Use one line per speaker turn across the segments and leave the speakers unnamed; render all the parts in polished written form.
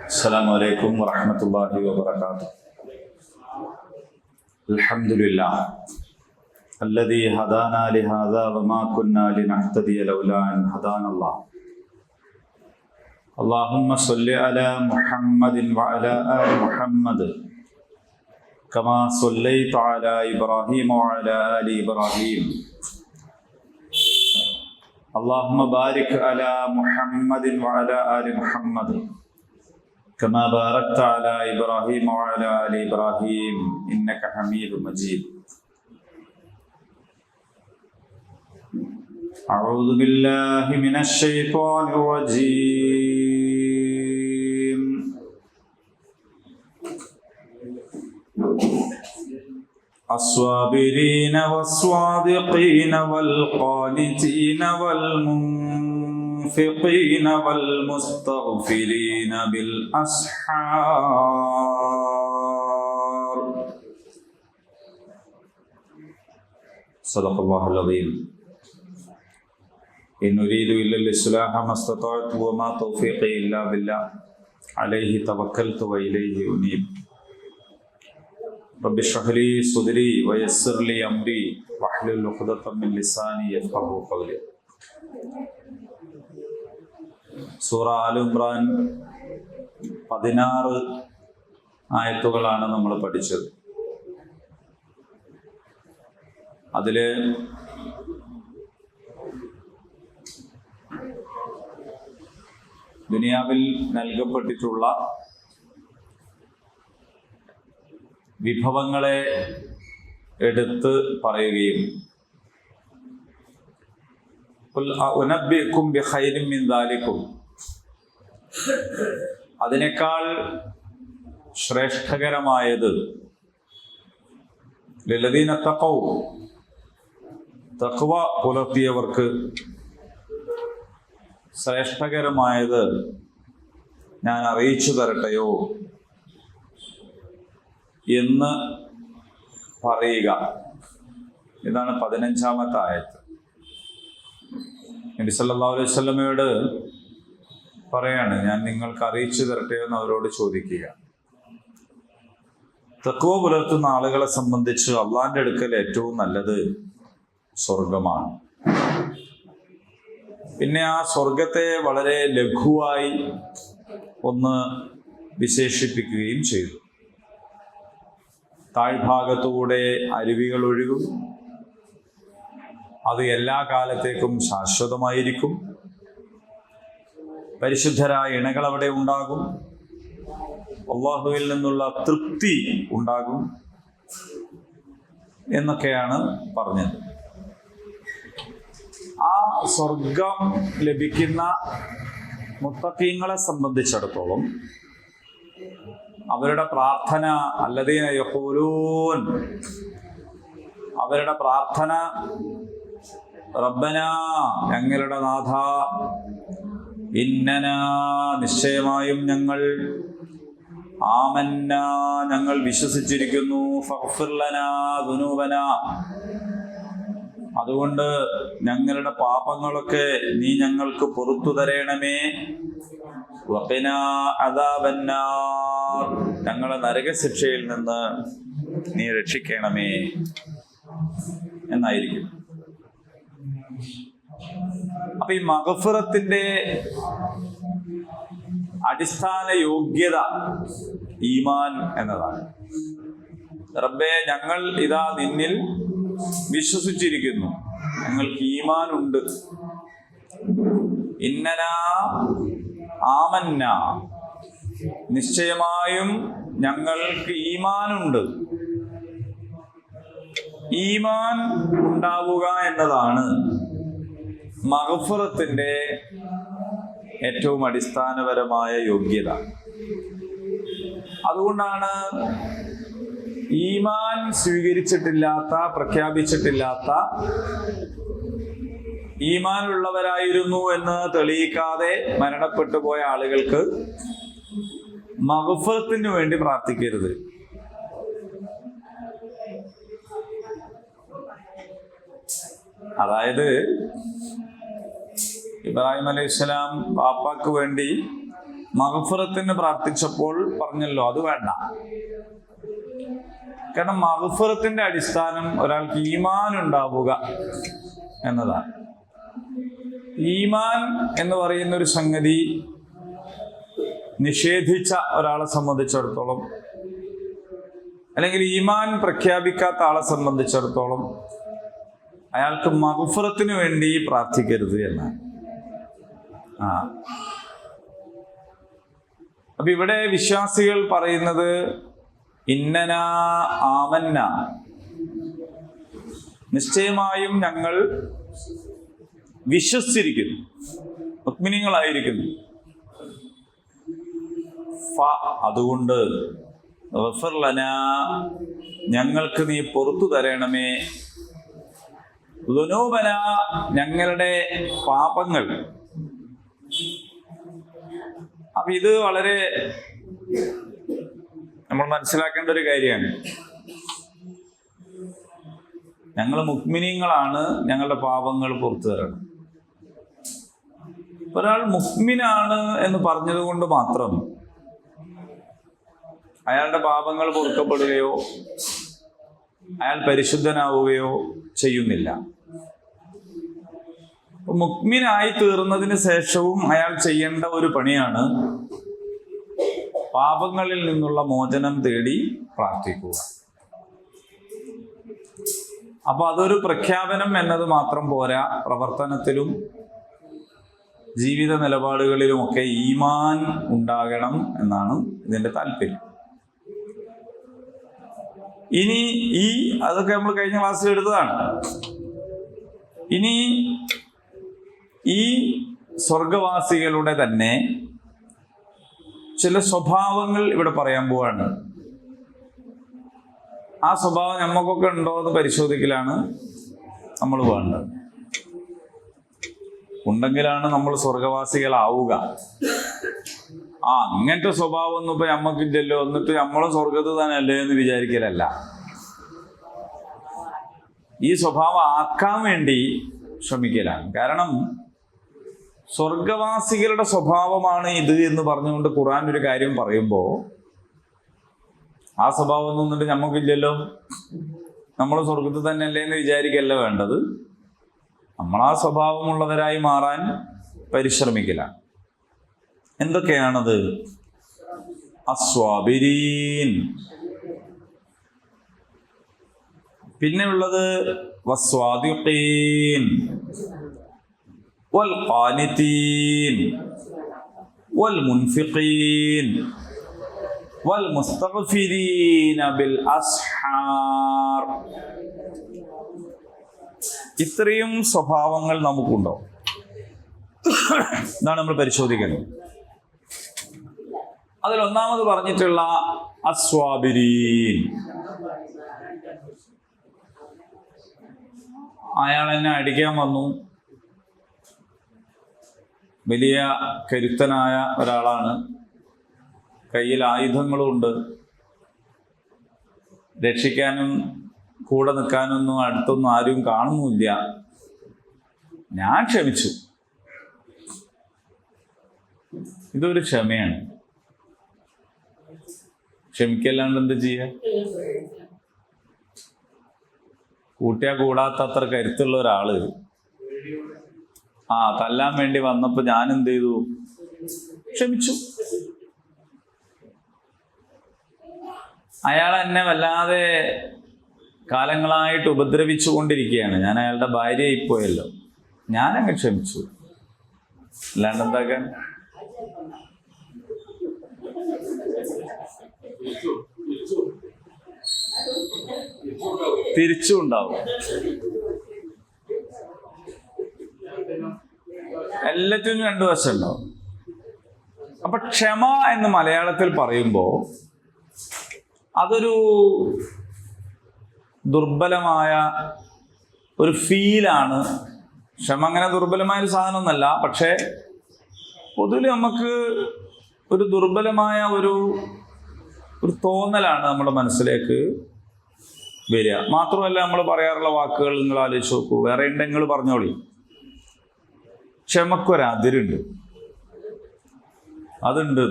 السلام عليكم ورحمة الله وبركاته. الحمد لله الذي هدانا لهذا وما كنا لنهتدي لولا أن هدانا الله. اللهم صل على محمد وعلى آل محمد كما صليت على إبراهيم وعلى آل إبراهيم. اللهم بارك على محمد وعلى آل محمد كما باركت على إبراهيم وعلى آل إبراهيم إنك حميد مجيد. أعوذ بالله من الشيطان الرجيم. الصابرين والصادقين والقانتين والمنفقين والمستغفرين بالأسحار. صدق الله العظيم. إن أريد إلا الإصلاح ما استطعت وما توفيقي إلا بالله عليه توكلت وإليه أنيب. رب اشرح لي صدري ويسر لي أمري واحلل عقدة من لساني يفقهوا قولي. സൂറ all Imran 16 ആയത്തുകളാണ് നമ്മൾ പഠിച്ചത്. അതില് ദുനിയാവിൽ നൽകപ്പെട്ടിട്ടുള്ള വിഭവങ്ങളെ എടുത്ത് പറയുകയും അതിനേക്കാൾ ശ്രേഷ്ഠകരമായത് ലല്ലദീന തഖൗ തഖ്വ പുലർത്തിയവർക്ക് ശ്രേഷ്ഠകരമായത് ഞാൻ അറിയിച്ചു തരട്ടെയോ എന്ന് പറയുക. ഇതാണ് 15-ാമത്തെ ആയത്ത്. നബി സല്ലല്ലാഹു അലൈഹി വസല്ലമയോട് പറയാണ്, ഞാൻ നിങ്ങൾക്ക് അറിയിച്ചു തരട്ടെ എന്ന് അവരോട് ചോദിക്കുക. തഖ്വ പുലർത്തുന്ന ആളുകളെ സംബന്ധിച്ച് അള്ളാഹിന്റെ അടുക്കൽ ഏറ്റവും നല്ലത് സ്വർഗമാണ്. പിന്നെ ആ സ്വർഗത്തെ വളരെ ലഘുവായി ഒന്ന് വിശേഷിപ്പിക്കുകയും ചെയ്തു. താഴ്ഭാഗത്തൂടെ അരുവികൾ ഒഴുകും, അത് എല്ലാ കാലത്തേക്കും ശാശ്വതമായിരിക്കും. പരിശുദ്ധരായ ഇണകൾ അവിടെ ഉണ്ടാകും, അല്ലാഹുവിൽ നിന്നുള്ള തൃപ്തി ഉണ്ടാകും എന്നൊക്കെയാണ് പറഞ്ഞത്. ആ സ്വർഗം ലഭിക്കുന്ന മുത്തഖീങ്ങളെ സംബന്ധിച്ചിടത്തോളം അവരുടെ പ്രാർത്ഥന അല്ലദീന യഖൂലൂൻ, അവരുടെ പ്രാർത്ഥന റബ്ബനാ, ഞങ്ങളുടെ നാഥ, ഇന്നനാ, നിശ്ചയമായും ഞങ്ങൾ, ആമന്നാ, ഞങ്ങൾ വിശ്വസിച്ചിരിക്കുന്നു, ഫഗ്ഫിർ ലനാ ദുനൂബനാ, അതുകൊണ്ട് ഞങ്ങളുടെ പാപങ്ങളൊക്കെ നീ ഞങ്ങൾക്ക് പുറത്തു തരേണമേ, വഖിനാ അദാബന്നാർ, ഞങ്ങളെ നരകശിക്ഷയിൽ നിന്ന് നീ രക്ഷിക്കണമേ എന്നായിരിക്കും. അപ്പൊ ഈ മഗ്ഫിറത്തിന്റെ അടിസ്ഥാന യോഗ്യത ഈമാൻ എന്നതാണ്. റബ്ബേ, ഞങ്ങൾ ഇതാ നിന്നിൽ വിശ്വസിച്ചിരിക്കുന്നു, ഞങ്ങൾക്ക് ഈമാൻ ഉണ്ട്. ഇന്നനാ ആമന്ന, നിശ്ചയമായും ഞങ്ങൾക്ക് ഈമാനുണ്ട്. ഈമാൻ ഉണ്ടാവുക എന്നതാണ് മഗ്ഫിറത്തിന്റെ ഏറ്റവും അടിസ്ഥാനപരമായ യോഗ്യത. അതുകൊണ്ടാണ് ഈമാൻ സ്വീകരിച്ചിട്ടില്ലാത്ത, പ്രഖ്യാപിച്ചിട്ടില്ലാത്ത, ഈമാനുള്ളവരായിരുന്നു എന്ന് തെളിയിക്കാതെ മരണപ്പെട്ടു പോയ ആളുകൾക്ക് മഗ്ഫിറത്തിന് വേണ്ടി പ്രാർത്ഥിക്കരുത്. അതായത് ഇബ്രാഹിം അലൈഹിസ്സലാം ബാപ്പാക്ക് വേണ്ടി മഗ്ഫിറത്തിന് പ്രാർത്ഥിച്ചപ്പോൾ പറഞ്ഞല്ലോ അത് വേണ്ട. കാരണം മഗ്ഫിറത്തിന്റെ അടിസ്ഥാനം ഒരാൾക്ക് ഈമാൻ ഉണ്ടാവുക എന്നതാണ്. ഈമാൻ എന്ന് പറയുന്ന ഒരു സംഗതി നിഷേധിച്ച ഒരാളെ സംബന്ധിച്ചിടത്തോളം, അല്ലെങ്കിൽ ഈമാൻ പ്രഖ്യാപിക്കാത്ത ആളെ സംബന്ധിച്ചിടത്തോളം അയാൾക്ക് മഗ്ഫിറത്തിന് വേണ്ടി പ്രാർത്ഥിക്കരുത് എന്നാണ്. അപ്പൊ ഇവിടെ വിശ്വാസികൾ പറയുന്നത് ഇന്നനാ ആമന്ന, നിശ്ചയമായും ഞങ്ങൾ വിശ്വസിച്ചിരിക്കുന്നു, മുഅ്മിനീങ്ങളായിരിക്കുന്നു. അതുകൊണ്ട് ഗഫർ ലനാ, ഞങ്ങൾക്ക് നീ പുറത്തു തരണമേ, ദുനൂബന, ഞങ്ങളുടെ പാപങ്ങൾ. അപ്പൊ ഇത് വളരെ നമ്മൾ മനസ്സിലാക്കേണ്ട ഒരു കാര്യമാണ്. ഞങ്ങൾ മുഅ്മിനീങ്ങളാണ്, ഞങ്ങളുടെ പാപങ്ങൾ പുറത്തു തരണം. ഒരാൾ മുഅ്മിനാണ് എന്ന് പറഞ്ഞത് കൊണ്ട് മാത്രം അയാളുടെ പാപങ്ങൾ പൊറുക്കപ്പെടുകയോ അയാൾ പരിശുദ്ധനാവുകയോ ചെയ്യുന്നില്ല. മുഅ്മിനായി തീർന്നതിന് ശേഷവും അയാൾ ചെയ്യേണ്ട ഒരു പണിയാണ് പാപങ്ങളിൽ നിന്നുള്ള മോചനം തേടി പ്രാർത്ഥിക്കുക. അപ്പൊ അതൊരു പ്രഖ്യാപനം എന്നത് മാത്രം പോരാ, പ്രവർത്തനത്തിലും ജീവിത നിലപാടുകളിലുമൊക്കെ ഈമാൻ ഉണ്ടാകണം എന്നാണ് ഇതിന്റെ താല്പര്യം. ഇനി അതൊക്കെ നമ്മൾ കഴിഞ്ഞ ക്ലാസ്സിൽ എടുത്തതാണ്. ഇനി ഈ സ്വർഗവാസികളുടെ തന്നെ ചില സ്വഭാവങ്ങൾ ഇവിടെ പറയാൻ പോവാണ്. ആ സ്വഭാവം നമുക്കൊക്കെ ഉണ്ടോ എന്ന് പരിശോധിക്കലാണ് നമ്മൾ വേണ്ടത്. ഉണ്ടെങ്കിലാണ് നമ്മൾ സ്വർഗവാസികളാവുക. ഇങ്ങനത്തെ സ്വഭാവം ഒന്നും ഇപ്പൊ നമ്മക്കില്ലല്ലോ, എന്നിട്ട് നമ്മളും സ്വർഗത്ത് തന്നെ അല്ലേ എന്ന് വിചാരിക്കലല്ല. ഈ സ്വഭാവം ആക്കാൻ വേണ്ടി ശ്രമിക്കലാണ്. കാരണം സ്വർഗവാസികളുടെ സ്വഭാവമാണ് ഇത് എന്ന് പറഞ്ഞുകൊണ്ട് ഖുർആൻ ഒരു കാര്യം പറയുമ്പോൾ ആ സ്വഭാവം ഒന്നും എന്നിട്ട് നമുക്കില്ലല്ലോ, നമ്മൾ സ്വർഗത്തിൽ തന്നെ അല്ലേ എന്ന് വിചാരിക്കല്ല വേണ്ടത്. നമ്മൾ ആ സ്വഭാവമുള്ളവരായി മാറാൻ പരിശ്രമിക്കലാണ്. എന്തൊക്കെയാണത്? അസ്വാബിരീൻ, പിന്നെ ഉള്ളത് വസ്വാദിഖീൻ വൽ ഖാനിതീൻ വൽ മുൻഫിഖീൻ വൽ മുസ്തഗ്ഫിരീന ബിൽ അസ്ഹാർ. ഇത്രയും സ്വഭാവങ്ങൾ നമുക്കുണ്ടോ? ഇതാണ് നമ്മൾ പരിശോധിക്കുന്നത്. അതിൽ ഒന്നാമത് പറഞ്ഞിട്ടുള്ള അസ്വാബിരീൻ, അയാൾ എന്നെ അടിക്കാൻ വന്നു, വലിയ കരുത്തനായ ഒരാളാണ്, കയ്യിൽ ആയുധങ്ങളും ഉണ്ട്, രക്ഷിക്കാനും കൂടെ നിൽക്കാനൊന്നും അടുത്തൊന്നും ആരും കാണുന്നില്ല, ഞാൻ ക്ഷമിച്ചു. ഇതൊരു ക്ഷമയാണ്. ക്ഷമിക്കല്ലാണ്ട് എന്ത് ചെയ്യാ? കൂട്ടിയാ കൂടാത്ത അത്ര കരുത്തുള്ള ഒരാള് തല്ലാൻ വേണ്ടി വന്നപ്പോ ഞാൻ എന്ത് ചെയ്തു? ക്ഷമിച്ചു. അയാൾ എന്നെ വല്ലാതെ കാലങ്ങളായിട്ട് ഉപദ്രവിച്ചു കൊണ്ടിരിക്കുകയാണ്, ഞാൻ അയാളുടെ ഭാര്യയായി പോയല്ലോ, ഞാനങ്ങ് ക്ഷമിച്ചു. അല്ലാണ്ട് എന്താക്കാൻ? തിരിച്ചും ഉണ്ടാവും. എല്ലാറ്റിനും രണ്ടു വശം ഉണ്ടാവും. അപ്പൊ ക്ഷമ എന്ന് മലയാളത്തിൽ പറയുമ്പോ അതൊരു ദുർബലമായ ഒരു ഫീലാണ്. ക്ഷമ അങ്ങനെ ദുർബലമായ ഒരു സാധനമൊന്നല്ല, പക്ഷെ പൊതുവിൽ നമുക്ക് ഒരു ദുർബലമായ ഒരു തോന്നലാണ് നമ്മുടെ മനസ്സിലേക്ക് വരിക. മാത്രമല്ല നമ്മൾ പറയാറുള്ള വാക്കുകൾ നിങ്ങൾ ആലോചിച്ച് നോക്കൂ. വേറെ ഉണ്ടെങ്കിൽ പറഞ്ഞോളി. ക്ഷമക്കൊരതിരുണ്ട്. അതുണ്ട്.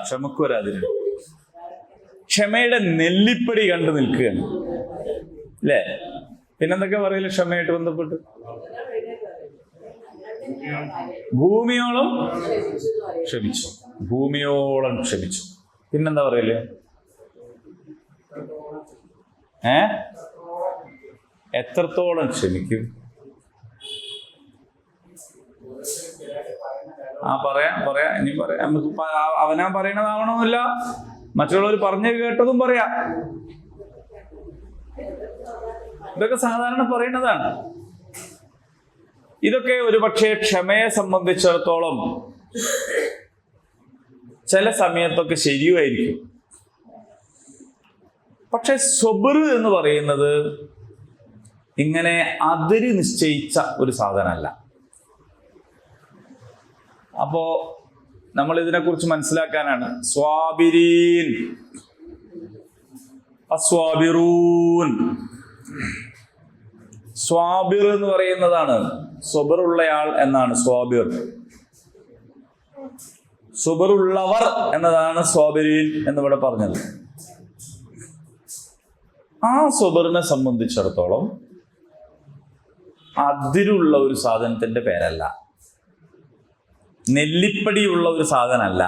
ക്ഷമക്ക് വരാതിന് ക്ഷമയുടെ നെല്ലിപ്പടി കണ്ടു നിൽക്കുകയാണ് അല്ലേ? പിന്നെന്തൊക്കെ പറയില്ല ക്ഷമയായിട്ട് ബന്ധപ്പെട്ട്? ഭൂമിയോളം ക്ഷമിച്ചു, ഭൂമിയോളം ക്ഷമിച്ചു. പിന്നെന്താ പറയല്ലേ? എത്രത്തോളം ക്ഷമിക്കും? പറയാ ഇനി പറയാം. നമുക്ക് അവനാ പറയണതാവണമെന്നില്ല, മറ്റുള്ളവർ പറഞ്ഞു കേട്ടതും പറയാം. ഇതൊക്കെ സാധാരണ പറയുന്നതാണ്. ഇതൊക്കെ ഒരുപക്ഷെ ക്ഷമയെ സംബന്ധിച്ചിടത്തോളം ചില സമയത്തൊക്കെ ശരിയുമായിരിക്കും. പക്ഷെ സബർ എന്ന് പറയുന്നത് ഇങ്ങനെ അതിര് നിശ്ചയിച്ച ഒരു സാധനമല്ല. അപ്പോ നമ്മൾ ഇതിനെക്കുറിച്ച് മനസ്സിലാക്കാനാണ് സ്വാബിരീൻ, അസ്വാബിറൂൻ. സ്വാബിർ എന്ന് പറയുന്നതാണ് സബറുള്ളയാൾ എന്നാണ് സ്വാബിർ. സബറുള്ളവർ എന്നതാണ് സ്വാബിരീൻ എന്നിവിടെ പറഞ്ഞത്. ആ സബറിനെ സംബന്ധിച്ചിടത്തോളം അതിരുള്ള ഒരു സാധനത്തിന്റെ പേരല്ല, നെല്ലിപ്പടിയുള്ള ഒരു സാധനമല്ല.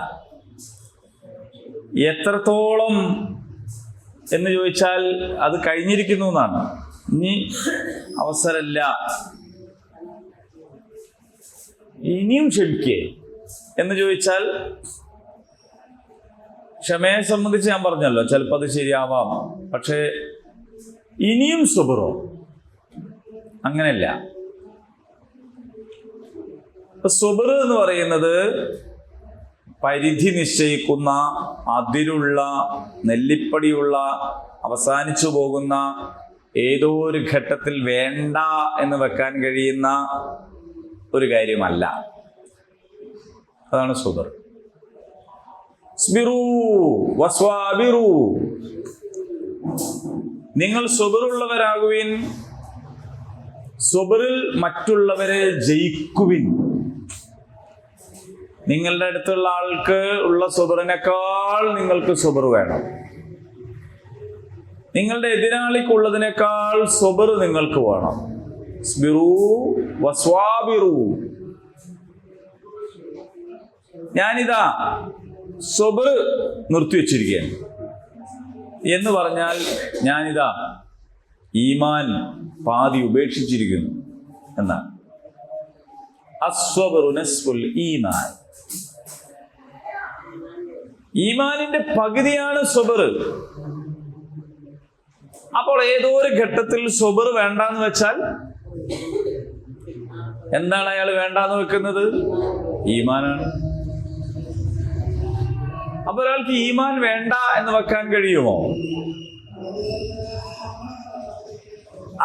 എത്രത്തോളം എന്ന് ചോദിച്ചാൽ അത് കഴിഞ്ഞിരിക്കുന്നു എന്നാണ്. ഇനി അവസരമില്ല, ഇനിയും ക്ഷമിക്കേ എന്ന് ചോദിച്ചാൽ, ക്ഷമയെ സംബന്ധിച്ച് ഞാൻ പറഞ്ഞല്ലോ ചിലപ്പോൾ അത് ശരിയാവാം. പക്ഷേ ഇനിയും സുബറോ അങ്ങനെയല്ല. സുബർ എന്ന് പറയുന്നത് പരിധി നിശ്ചയിക്കുന്ന, അതിരുള്ള, നെല്ലിപ്പടിയുള്ള, അവസാനിച്ചു പോകുന്ന, ഏതോ ഒരു ഘട്ടത്തിൽ വേണ്ട എന്ന് വെക്കാൻ കഴിയുന്ന ഒരു കാര്യമല്ല. അതാണ് സുബർ. സ്ബിറൂ വസ്വാബിറൂ, നിങ്ങൾ സുബറുള്ളവരാകുവിൻ, സുബറിൽ മറ്റുള്ളവരെ ജയിക്കുവിൻ. നിങ്ങളുടെ അടുത്തുള്ള ആൾക്ക് ഉള്ള സുബറിനേക്കാൾ നിങ്ങൾക്ക് സുബർ വേണം. നിങ്ങളുടെ എതിരാളിക്കുള്ളതിനേക്കാൾ സുബർ നിങ്ങൾക്ക് വേണം. സ്ബിറൂ വസ്വാബിറൂ. ഞാനിതാ സുബർ നിർത്തിവെച്ചിരിക്കുകയാണ് എന്ന് പറഞ്ഞാൽ ഞാനിതാ ഈമാൻ പാതി ഉപേക്ഷിച്ചിരിക്കുന്നു എന്നാണ്. അസ്വബറു നസ്ഫുൽ ഈമാൻ. ഈമാനിന്റെ പകുതിയാണ് സ്വബർ. അപ്പോൾ ഏതോ ഒരു ഘട്ടത്തിൽ സ്വബർ വേണ്ടാന്ന് വെച്ചാൽ എന്താണ് അയാൾ വേണ്ടാന്ന് വെക്കുന്നത്? ഈമാനാണ്. അപ്പൊ ഒരാൾക്ക് ഈമാൻ വേണ്ട എന്ന് വെക്കാൻ കഴിയുമോ?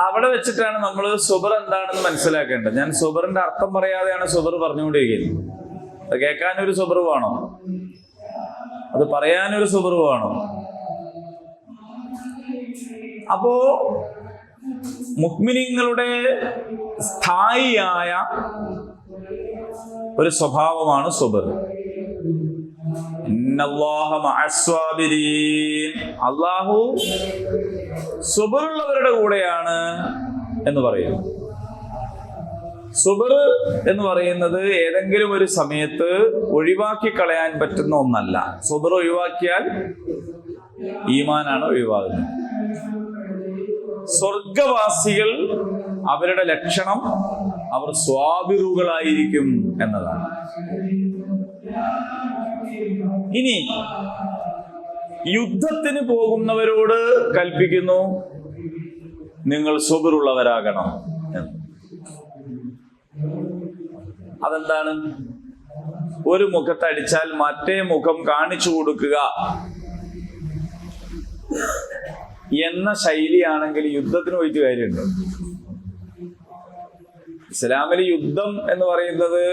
അവിടെ വെച്ചിട്ടാണ് നമ്മൾ സുബർ എന്താണെന്ന് മനസ്സിലാക്കേണ്ടത്. ഞാൻ സുബറിന്റെ അർത്ഥം പറയാതെയാണ് സുബർ പറഞ്ഞുകൊണ്ടിരിക്കുന്നത്. അത് കേൾക്കാനൊരു സുബർ വേണം, അത് പറയാനൊരു സുബർ വേണം. അപ്പോ മുഅ്മിനീങ്ങളുടെ സ്ഥായിയായ ഒരു സ്വഭാവമാണ് സുബർ. ഇന്നല്ലാഹ മഅസ്വാബിരീൻ. അല്ലാഹു സുബറുള്ളവരുടെ കൂടെയാണ് എന്ന് പറയുന്നു. സുബർ എന്ന് പറയുന്നത് ഏതെങ്കിലും ഒരു സമയത്ത് ഒഴിവാക്കി കളയാൻ പറ്റുന്ന ഒന്നല്ല. സുബർ ഒഴിവാക്കിയാൽ ഈമാനാണ് ഒഴിവാകുന്നത്. സ്വർഗവാസികൾ അവരുടെ ലക്ഷണം അവർ സ്വാബിറുകളായിരിക്കും എന്നതാണ്. ഇനി യുദ്ധത്തിന് പോകുന്നവരോട് കൽപ്പിക്കുന്നു, നിങ്ങൾ സുബറുള്ളവരാകണം എന്ന്. അതെന്താണ്? ഒരു മുഖത്തടിച്ചാൽ മറ്റേ മുഖം കാണിച്ചു കൊടുക്കുക എന്ന ശൈലിയാണെങ്കിൽ യുദ്ധത്തിന് പോയിട്ട് കാര്യമുണ്ട്. ഇസ്ലാമിൽ യുദ്ധം എന്ന് പറയുന്നത്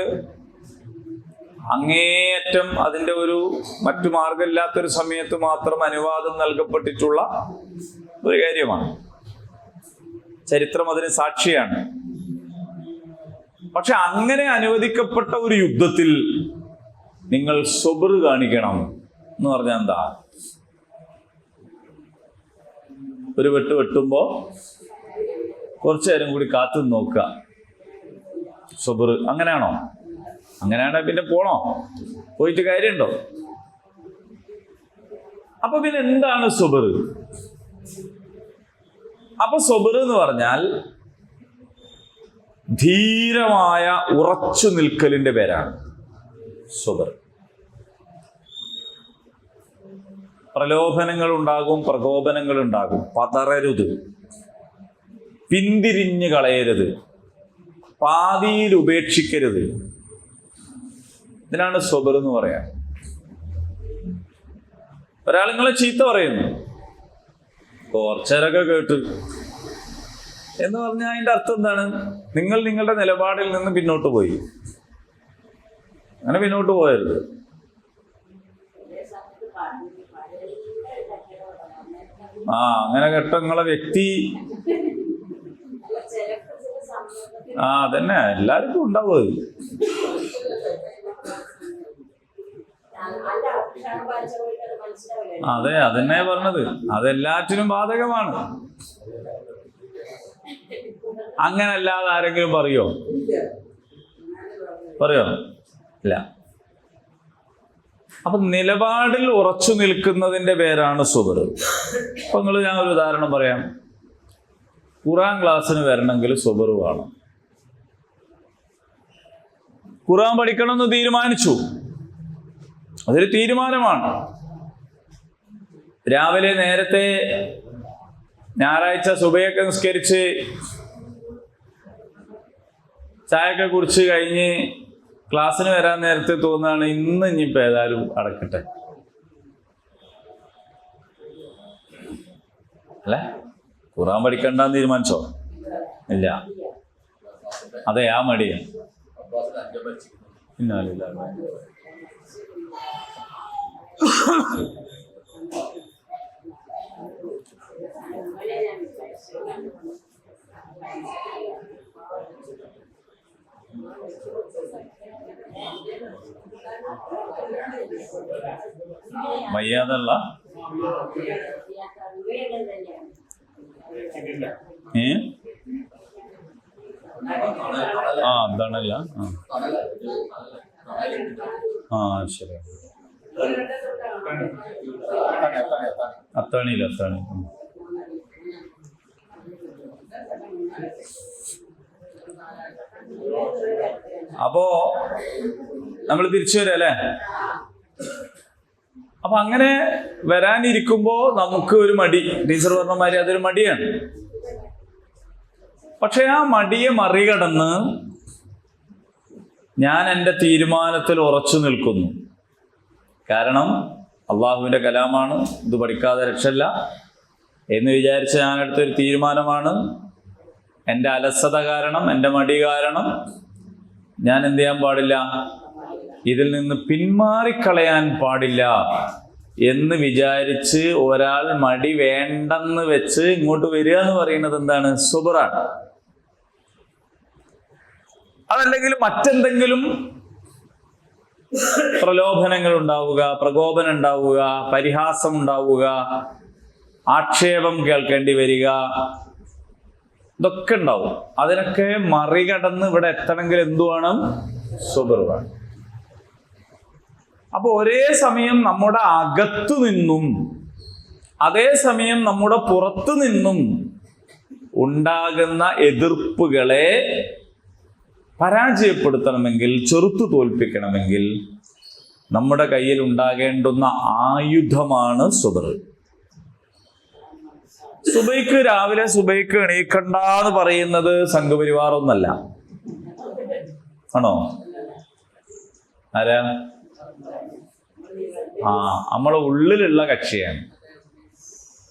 അങ്ങേയറ്റം അതിൻ്റെ ഒരു മറ്റു മാർഗമില്ലാത്തൊരു സമയത്ത് മാത്രം അനുവാദം നൽകപ്പെട്ടിട്ടുള്ള ഒരു കാര്യമാണ്. ചരിത്രം അതിന് സാക്ഷിയാണ്. പക്ഷെ അങ്ങനെ അനുവദിക്കപ്പെട്ട ഒരു യുദ്ധത്തിൽ നിങ്ങൾ സബർ കാണിക്കണം എന്ന് പറഞ്ഞാൽ എന്താ? ഒരു വെട്ടുമ്പോ കുറച്ചു നേരം കൂടി കാത്തു നോക്കുക. സബർ. അങ്ങനെയാണോ? അങ്ങനെയാണെങ്കിൽ പിന്നെ പോണോ? പോയിട്ട് കാര്യമുണ്ടോ? അപ്പൊ പിന്നെ എന്താണ് സബർ? അപ്പൊ സബർ എന്ന് പറഞ്ഞാൽ ധീരമായ ഉറച്ചു നിൽക്കലിന്റെ പേരാണ് സബർ. പ്രലോഭനങ്ങൾ ഉണ്ടാകും, പ്രകോപനങ്ങൾ ഉണ്ടാകും. പതറരുത്, പിന്തിരിഞ്ഞു കളയരുത്, പാതിയിൽ ഉപേക്ഷിക്കരുത്. ഇതിനാണ് സബർ എന്ന് പറയാം. ഒരാൾ നിങ്ങളെ ചീത്ത പറയുന്നു, കുറച്ചേരൊക്കെ കേട്ട് എന്ന് പറഞ്ഞാൽ അതിന്റെ അർത്ഥം എന്താണ്? നിങ്ങൾ നിങ്ങളുടെ നിലപാടിൽ നിന്ന് പിന്നോട്ട് പോയി. അങ്ങനെ പിന്നോട്ട് പോയരുത്. അങ്ങനെ കേട്ട നിങ്ങളെ വ്യക്തി അതന്നെ എല്ലാവർക്കും ഉണ്ടാവും. അതെ, അതന്നെ പറഞ്ഞത്. അതെല്ലാറ്റിനും ബാധകമാണ്. അങ്ങനല്ലാതെ ആരെങ്കിലും പറയോ? ഇല്ല. അപ്പൊ നിലപാടിൽ ഉറച്ചു നിൽക്കുന്നതിന്റെ പേരാണ് സബർ. അപ്പൊ ഞാൻ ഒരു ഉദാഹരണം പറയാം. ഖുർആൻ ക്ലാസ്സിന് വരണമെങ്കിൽ സബർ വേണം. ഖുർആൻ പഠിക്കണമെന്ന് തീരുമാനിച്ചു, അതൊരു തീരുമാനമാണ്. രാവിലെ നേരത്തെ ഞായറാഴ്ച സുബയൊക്കെ നിസ്കരിച്ച് ചായയൊക്കെ കുടിച്ച് കഴിഞ്ഞ് ക്ലാസ്സിന് വരാൻ നേരത്തെ തോന്നുകയാണ് ഇന്ന് ഇനിയിപ്പോൾ ഏതായാലും അടക്കട്ടെ അല്ലേ? ഖുർആൻ പഠിക്കണ്ടെന്ന് തീരുമാനിച്ചോ? ഇല്ല. അതെ, ആ മടിയാണ്. വയ്യാതല്ല. എന്താണല്ല. ശരി. അത്താണി. അപ്പോ നമ്മൾ തിരിച്ചു വരാം അല്ലേ? അപ്പൊ അങ്ങനെ വരാനിരിക്കുമ്പോ നമുക്ക് ഒരു മടി. ടീച്ചർ പറഞ്ഞ മാതിരി അതൊരു മടിയാണ്. പക്ഷെ ആ മടിയെ മറികടന്ന് ഞാൻ എൻ്റെ തീരുമാനത്തിൽ ഉറച്ചു നിൽക്കുന്നു. കാരണം അള്ളാഹുവിൻ്റെ കലാമാണ്, ഇത് പഠിക്കാതെ രക്ഷയില്ല എന്ന് വിചാരിച്ച് ഞാനെടുത്തൊരു തീരുമാനമാണ്. എൻ്റെ അലസത കാരണം, എൻ്റെ മടി കാരണം ഞാൻ എന്ത് ചെയ്യാൻ പാടില്ല? ഇതിൽ നിന്ന് പിന്മാറിക്കളയാൻ പാടില്ല എന്ന് വിചാരിച്ച് ഒരാൾ മടി വേണ്ടെന്ന് വെച്ച് ഇങ്ങോട്ട് വരിക എന്ന് പറയുന്നത് എന്താണ്? സുബറാണ്. അതല്ലെങ്കിൽ മറ്റെന്തെങ്കിലും പ്രലോഭനങ്ങൾ ഉണ്ടാവുക, പ്രകോപനം ഉണ്ടാവുക, പരിഹാസം ഉണ്ടാവുക, ആക്ഷേപം കേൾക്കേണ്ടി വരിക, ഇതൊക്കെ ഉണ്ടാവും. അതിനൊക്കെ മറികടന്ന് ഇവിടെ എത്തണമെങ്കിൽ എന്തു വേണം? സബർ വേണം. അപ്പൊ ഒരേ സമയം നമ്മുടെ അകത്തു നിന്നും അതേസമയം നമ്മുടെ പുറത്തു നിന്നും ഉണ്ടാകുന്ന എതിർപ്പുകളെ പരാജയപ്പെടുത്തണമെങ്കിൽ, ചെറുത്തു തോൽപ്പിക്കണമെങ്കിൽ നമ്മുടെ കയ്യിൽ ഉണ്ടാകേണ്ടുന്ന ആയുധമാണ് സബർ. രാവിലെ സുബൈക്ക് എണീക്കണ്ടെന്ന് പറയുന്നത് സംഘപരിവാറൊന്നല്ല. ആണോ? ആരാ? നമ്മളെ ഉള്ളിലുള്ള കക്ഷിയാണ്.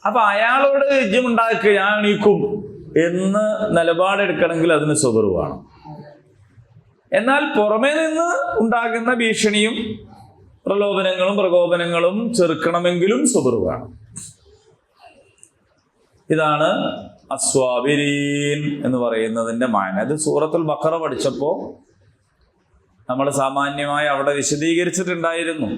അപ്പൊ അയാളോട് യുദ്ധമുണ്ടാക്കുക, ഞാൻ എണീക്കും എന്ന് നിലപാടെടുക്കണമെങ്കിൽ അതിന് സബർ വേണം. എന്നാൽ പുറമേ നിന്ന് ഉണ്ടാകുന്ന ഭീഷണിയും പ്രലോഭനങ്ങളും പ്രകോപനങ്ങളും ചെറുക്കണമെങ്കിലും സബർ വേണം. ഇതാണ് അസ്വാബിരീൻ എന്ന് പറയുന്നതിൻ്റെ മാന. ഇത് സൂറത്തുൽ ബഖറ പഠിച്ചപ്പോൾ നമ്മൾ സാമാന്യമായി അവിടെ വിശദീകരിച്ചിട്ടുണ്ടായിരുന്നു.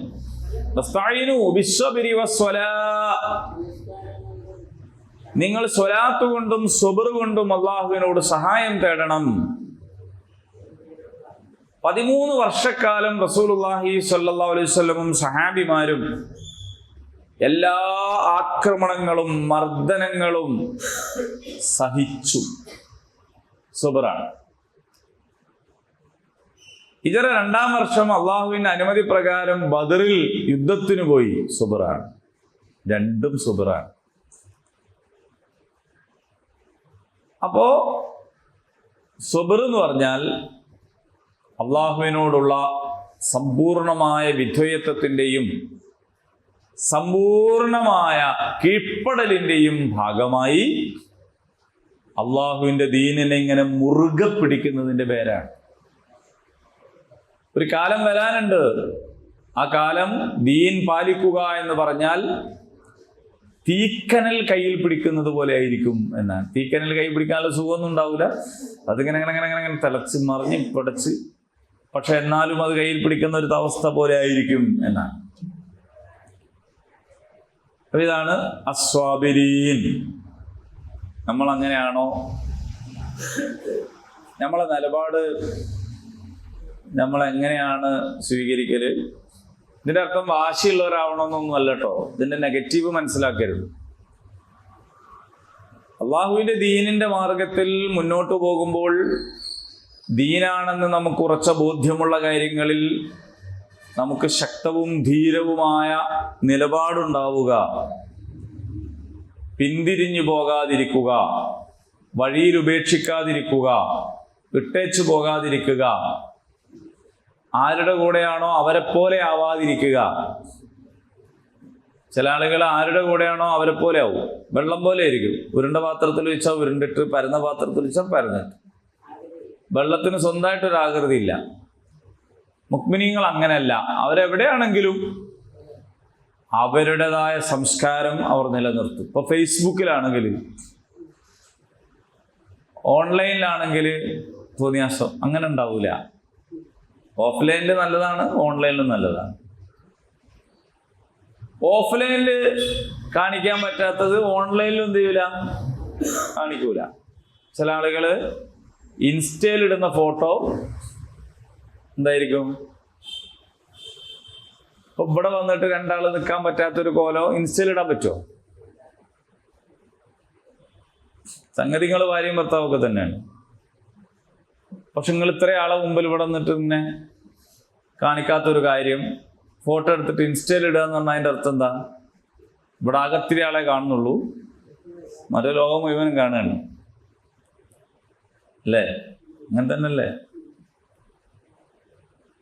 നിങ്ങൾ സ്വലാത്ത് കൊണ്ടും സ്വബർ കൊണ്ടും അള്ളാഹുവിനോട് സഹായം തേടണം. 13 വർഷക്കാലം റസൂലുള്ളാഹി സ്വല്ലല്ലാഹു അലൈഹി വസല്ലമും സഹാബിമാരും എല്ലാ ആക്രമണങ്ങളും മർദ്ദനങ്ങളും സഹിച്ചു. സ്വബറാണ്. ഹിജ്റ 2-ാം വർഷം അള്ളാഹുവിന്റെ അനുമതി പ്രകാരം ബദറിൽ യുദ്ധത്തിന് പോയി. സ്വബറാണ്. രണ്ടും സ്വബറാണ്. അപ്പോ സ്വബർ എന്ന് പറഞ്ഞാൽ അള്ളാഹുവിനോടുള്ള സമ്പൂർണമായ വിധേയത്വത്തിൻ്റെയും സമ്പൂർണമായ കീഴ്പ്പെടലിൻ്റെയും ഭാഗമായി അള്ളാഹുവിൻ്റെ ദീനിനെ ഇങ്ങനെ മുറുകെ പിടിക്കുന്നതിൻ്റെ പേരാണ്. ഒരു കാലം വരാനുണ്ട്. ആ കാലം ദീൻ പാലിക്കുക എന്ന് പറഞ്ഞാൽ തീക്കനൽ കയ്യിൽ പിടിക്കുന്നത് പോലെ ആയിരിക്കും എന്നാണ്. തീക്കനൽ കൈ പിടിക്കാനുള്ള സുഖമൊന്നും ഉണ്ടാവില്ല. അതിങ്ങനെ അങ്ങനെ തിളച്ച് മറിഞ്ഞ് പിടച്ച്, പക്ഷെ എന്നാലും അത് കയ്യിൽ പിടിക്കുന്ന ഒരു അവസ്ഥ പോലെ ആയിരിക്കും എന്നാണ്. ഇതാണ് അസ്വാബിരീൻ. നമ്മൾ അങ്ങനെയാണോ? നമ്മളെ നിലപാട് നമ്മളെങ്ങനെയാണ് സ്വീകരിക്കല്? ഇതിൻ്റെ അർത്ഥം വാശിയുള്ളവരാവണമെന്നൊന്നും അല്ല കേട്ടോ. ഇതിൻ്റെ നെഗറ്റീവ് മനസ്സിലാക്കരുത്. അള്ളാഹുവിൻ്റെ ദീനിൻ്റെ മാർഗത്തിൽ മുന്നോട്ട് പോകുമ്പോൾ ദീനാണെന്ന് നമുക്ക് ഉറച്ച ബോധ്യമുള്ള കാര്യങ്ങളിൽ നമുക്ക് ശക്തവും ധീരവുമായ നിലപാടുണ്ടാവുക, പിന്തിരിഞ്ഞു പോകാതിരിക്കുക, വഴിയിൽ ഉപേക്ഷിക്കാതിരിക്കുക, വിട്ടേച്ചു പോകാതിരിക്കുക, ആരുടെ കൂടെയാണോ അവരെ പോലെ ആവാതിരിക്കുക. ചില ആളുകൾ ആരുടെ കൂടെയാണോ അവരെ പോലെ ആവും. വെള്ളം പോലെ ആയിരിക്കും. ഉരുണ്ട പാത്രത്തിൽ വെച്ചാൽ ഉരുണ്ടിട്ട്, പരന്ന പാത്രത്തിൽ വെച്ചാൽ പരന്നിട്ട്. വെള്ളത്തിന് സ്വന്തമായിട്ടൊരാകൃതി ഇല്ല. മുഅ്മിനീങ്ങൾ അങ്ങനെയല്ല. അവരെവിടെയാണെങ്കിലും അവരുടേതായ സംസ്കാരം അവർ നിലനിർത്തും. ഇപ്പൊ ഫേസ്ബുക്കിലാണെങ്കിൽ, ഓൺലൈനിലാണെങ്കിൽ തോന്നിയാസം അങ്ങനെ ഉണ്ടാവൂല. ഓഫ്ലൈനിൽ നല്ലതാണ്, ഓൺലൈനിലും നല്ലതാണ്. ഓഫ്ലൈനിൽ കാണിക്കാൻ പറ്റാത്തത് ഓൺലൈനിലും എന്ത് ചെയ്യൂല, കാണിക്കൂല. ചില ആളുകൾ ഇൻസ്റ്റയിലിടുന്ന ഫോട്ടോ എന്തായിരിക്കും? ഇപ്പൊ ഇവിടെ വന്നിട്ട് രണ്ടാൾ നിൽക്കാൻ പറ്റാത്തൊരു കോലോ ഇൻസ്റ്റയിലിടാൻ പറ്റുമോ? സംഗതികൾ ഭാര്യയും ഭർത്താവൊക്കെ തന്നെയാണ്. പക്ഷെ നിങ്ങൾ ഇത്രയും ആളെ മുമ്പിൽ ഇവിടെ നിന്നിട്ട് പിന്നെ കാണിക്കാത്തൊരു കാര്യം ഫോട്ടോ എടുത്തിട്ട് ഇൻസ്റ്റയിൽ ഇടുക എന്ന് പറഞ്ഞാൽ അതിൻ്റെ അർത്ഥം എന്താ? ഇവിടെ ആകത്തിരി ആളെ കാണുന്നുള്ളൂ, മറ്റേ ലോകം മുഴുവനും കാണുകയാണ്. അല്ലേ? അങ്ങനെ തന്നെ അല്ലേ?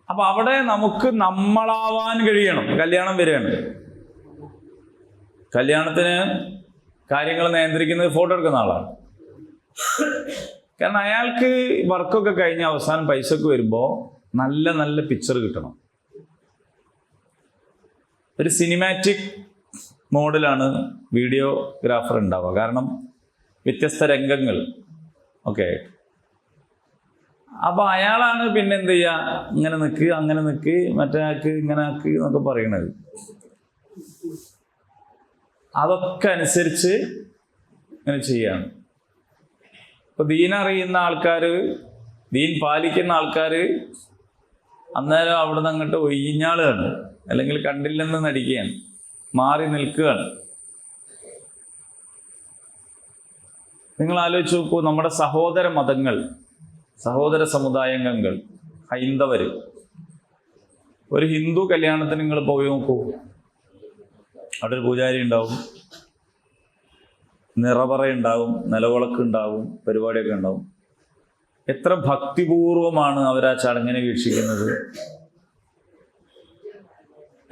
അപ്പൊ അവിടെ നമുക്ക് നമ്മളാവാൻ കഴിയണം. കല്യാണം വരികയാണ്. കല്യാണത്തിന് കാര്യങ്ങൾ നിയന്ത്രിക്കുന്നത് ഫോട്ടോ എടുക്കുന്ന ആളാണ്. കാരണം അയാൾക്ക് വർക്കൊക്കെ കഴിഞ്ഞ് അവസാനം പൈസക്ക് വരുമ്പോൾ നല്ല നല്ല പിക്ചർ കിട്ടണം. ഒരു സിനിമാറ്റിക് മോഡിലാണ് വീഡിയോഗ്രാഫർ ഉണ്ടാവുക. കാരണം വ്യത്യസ്ത രംഗങ്ങൾ ഒക്കെ. അപ്പൊ അയാളാണ് പിന്നെ എന്ത് ചെയ്യുക, ഇങ്ങനെ നിൽക്ക്, അങ്ങനെ നിൽക്ക്, മറ്റേ ആൾക്ക് ഇങ്ങനെ ആക്ക് എന്നൊക്കെ പറയണത്. അതൊക്കെ അനുസരിച്ച് ഇങ്ങനെ ചെയ്യാണ്. ഇപ്പൊ ദീൻ അറിയുന്ന ആൾക്കാർ, ദീൻ പാലിക്കുന്ന ആൾക്കാർ അന്നേരം അവിടുന്ന് അങ്ങോട്ട് ഒഴിഞ്ഞാളുകയാണ്, അല്ലെങ്കിൽ കണ്ടില്ലെന്ന് നടിക്കുകയാണ്, മാറി നിൽക്കുകയാണ്. നിങ്ങൾ ആലോചിച്ച് നോക്കൂ, നമ്മുടെ സഹോദര മതങ്ങൾ, സഹോദര സമുദായാംഗങ്ങൾ, ഹൈന്ദവര്, ഒരു ഹിന്ദു കല്യാണത്തിന് നിങ്ങൾ പോയി നോക്കൂ. അവിടെ ഒരു പൂജാരി ഉണ്ടാവും, നിറപറ ഉണ്ടാവും, നിലവിളക്ക് ഉണ്ടാവും, പരിപാടിയൊക്കെ ഉണ്ടാവും. എത്ര ഭക്തിപൂർവമാണ് അവർ ആ ചടങ്ങിനെ വീക്ഷിക്കുന്നത്.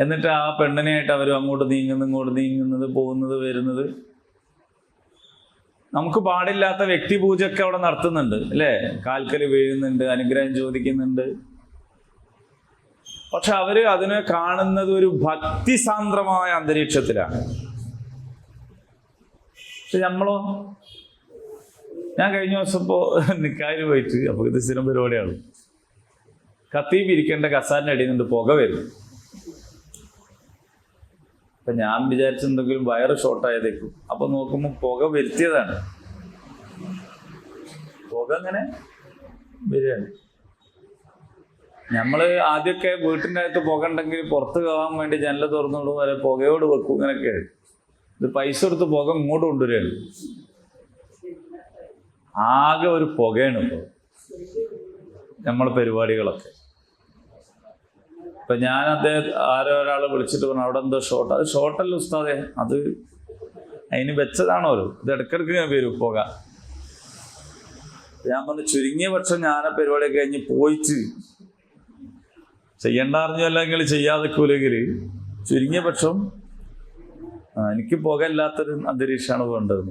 എന്നിട്ട് ആ പെണ്ണിനെയായിട്ട് അവർ അങ്ങോട്ട് നീങ്ങുന്നു, ഇങ്ങോട്ട് നീങ്ങുന്നത്, പോകുന്നത്, വരുന്നത്. നമുക്ക് പാടില്ലാത്ത വ്യക്തിപൂജയൊക്കെ അവിടെ നടത്തുന്നുണ്ട് അല്ലേ? കാൽക്കൽ വീഴുന്നുണ്ട്, അനുഗ്രഹം ചോദിക്കുന്നുണ്ട്. പക്ഷെ അവര് അതിനെ കാണുന്നത് ഒരു ഭക്തിസാന്ദ്രമായ അന്തരീക്ഷത്തിലാണ്. പക്ഷെ നമ്മളോ, ഞാൻ കഴിഞ്ഞ ദിവസം ഇപ്പോൾ നിക്കാഹിന് പോയിട്ട്, അപ്പോൾ ഇത് സ്ഥിരം പരിപാടിയാണ്, ഖത്തീബ് ഇരിക്കേണ്ട കസാലിൻ്റെ അടിയിൽ നിന്ന് പുക വരും. അപ്പം ഞാൻ വിചാരിച്ചെന്തെങ്കിലും വയറ് ഷോർട്ടായതേക്കും. അപ്പം നോക്കുമ്പോൾ പുക വരുത്തിയതാണ്. പുക അങ്ങനെ വരികയാണ്. നമ്മൾ ആദ്യമൊക്കെ വീട്ടിൻ്റെ അകത്ത് പുക ഉണ്ടെങ്കിൽ പുറത്ത് പോകാൻ വേണ്ടി ജനൽ തുറന്നുകൊണ്ടു വരെ പുകയോട് വെക്കും. ഇങ്ങനെയൊക്കെ ഇത് പൈസ കൊടുത്ത് പുക ഇങ്ങോട്ട് കൊണ്ടുവരികയാണ്. ആകെ ഒരു പുകയാണ് ഇപ്പോൾ നമ്മളെ പരിപാടികളൊക്കെ. ഇപ്പം ഞാൻ ആരോ ഒരാൾ വിളിച്ചിട്ട് പറഞ്ഞു അവിടെ എന്തോ ഷോർട്ട്. അത് ഷോർട്ടല്ല ഉസ്താദേ, അത് അതിന് വെച്ചതാണോല്ലോ, ഇത് ഇടയ്ക്കിടയ്ക്ക് ഞാൻ വരും പുക. ഞാൻ പറഞ്ഞു ചുരുങ്ങിയ പക്ഷം ഞാൻ ആ പരിപാടിയൊക്കെ കഴിഞ്ഞ് പോയിട്ട് ചെയ്യണ്ടറിഞ്ഞല്ല, നിങ്ങൾ ചെയ്യാതെക്കൂലെങ്കിൽ ചുരുങ്ങിയ പക്ഷം എനിക്ക് പുക ഇല്ലാത്തൊരു അന്തരീക്ഷമാണ് വേണ്ടത്.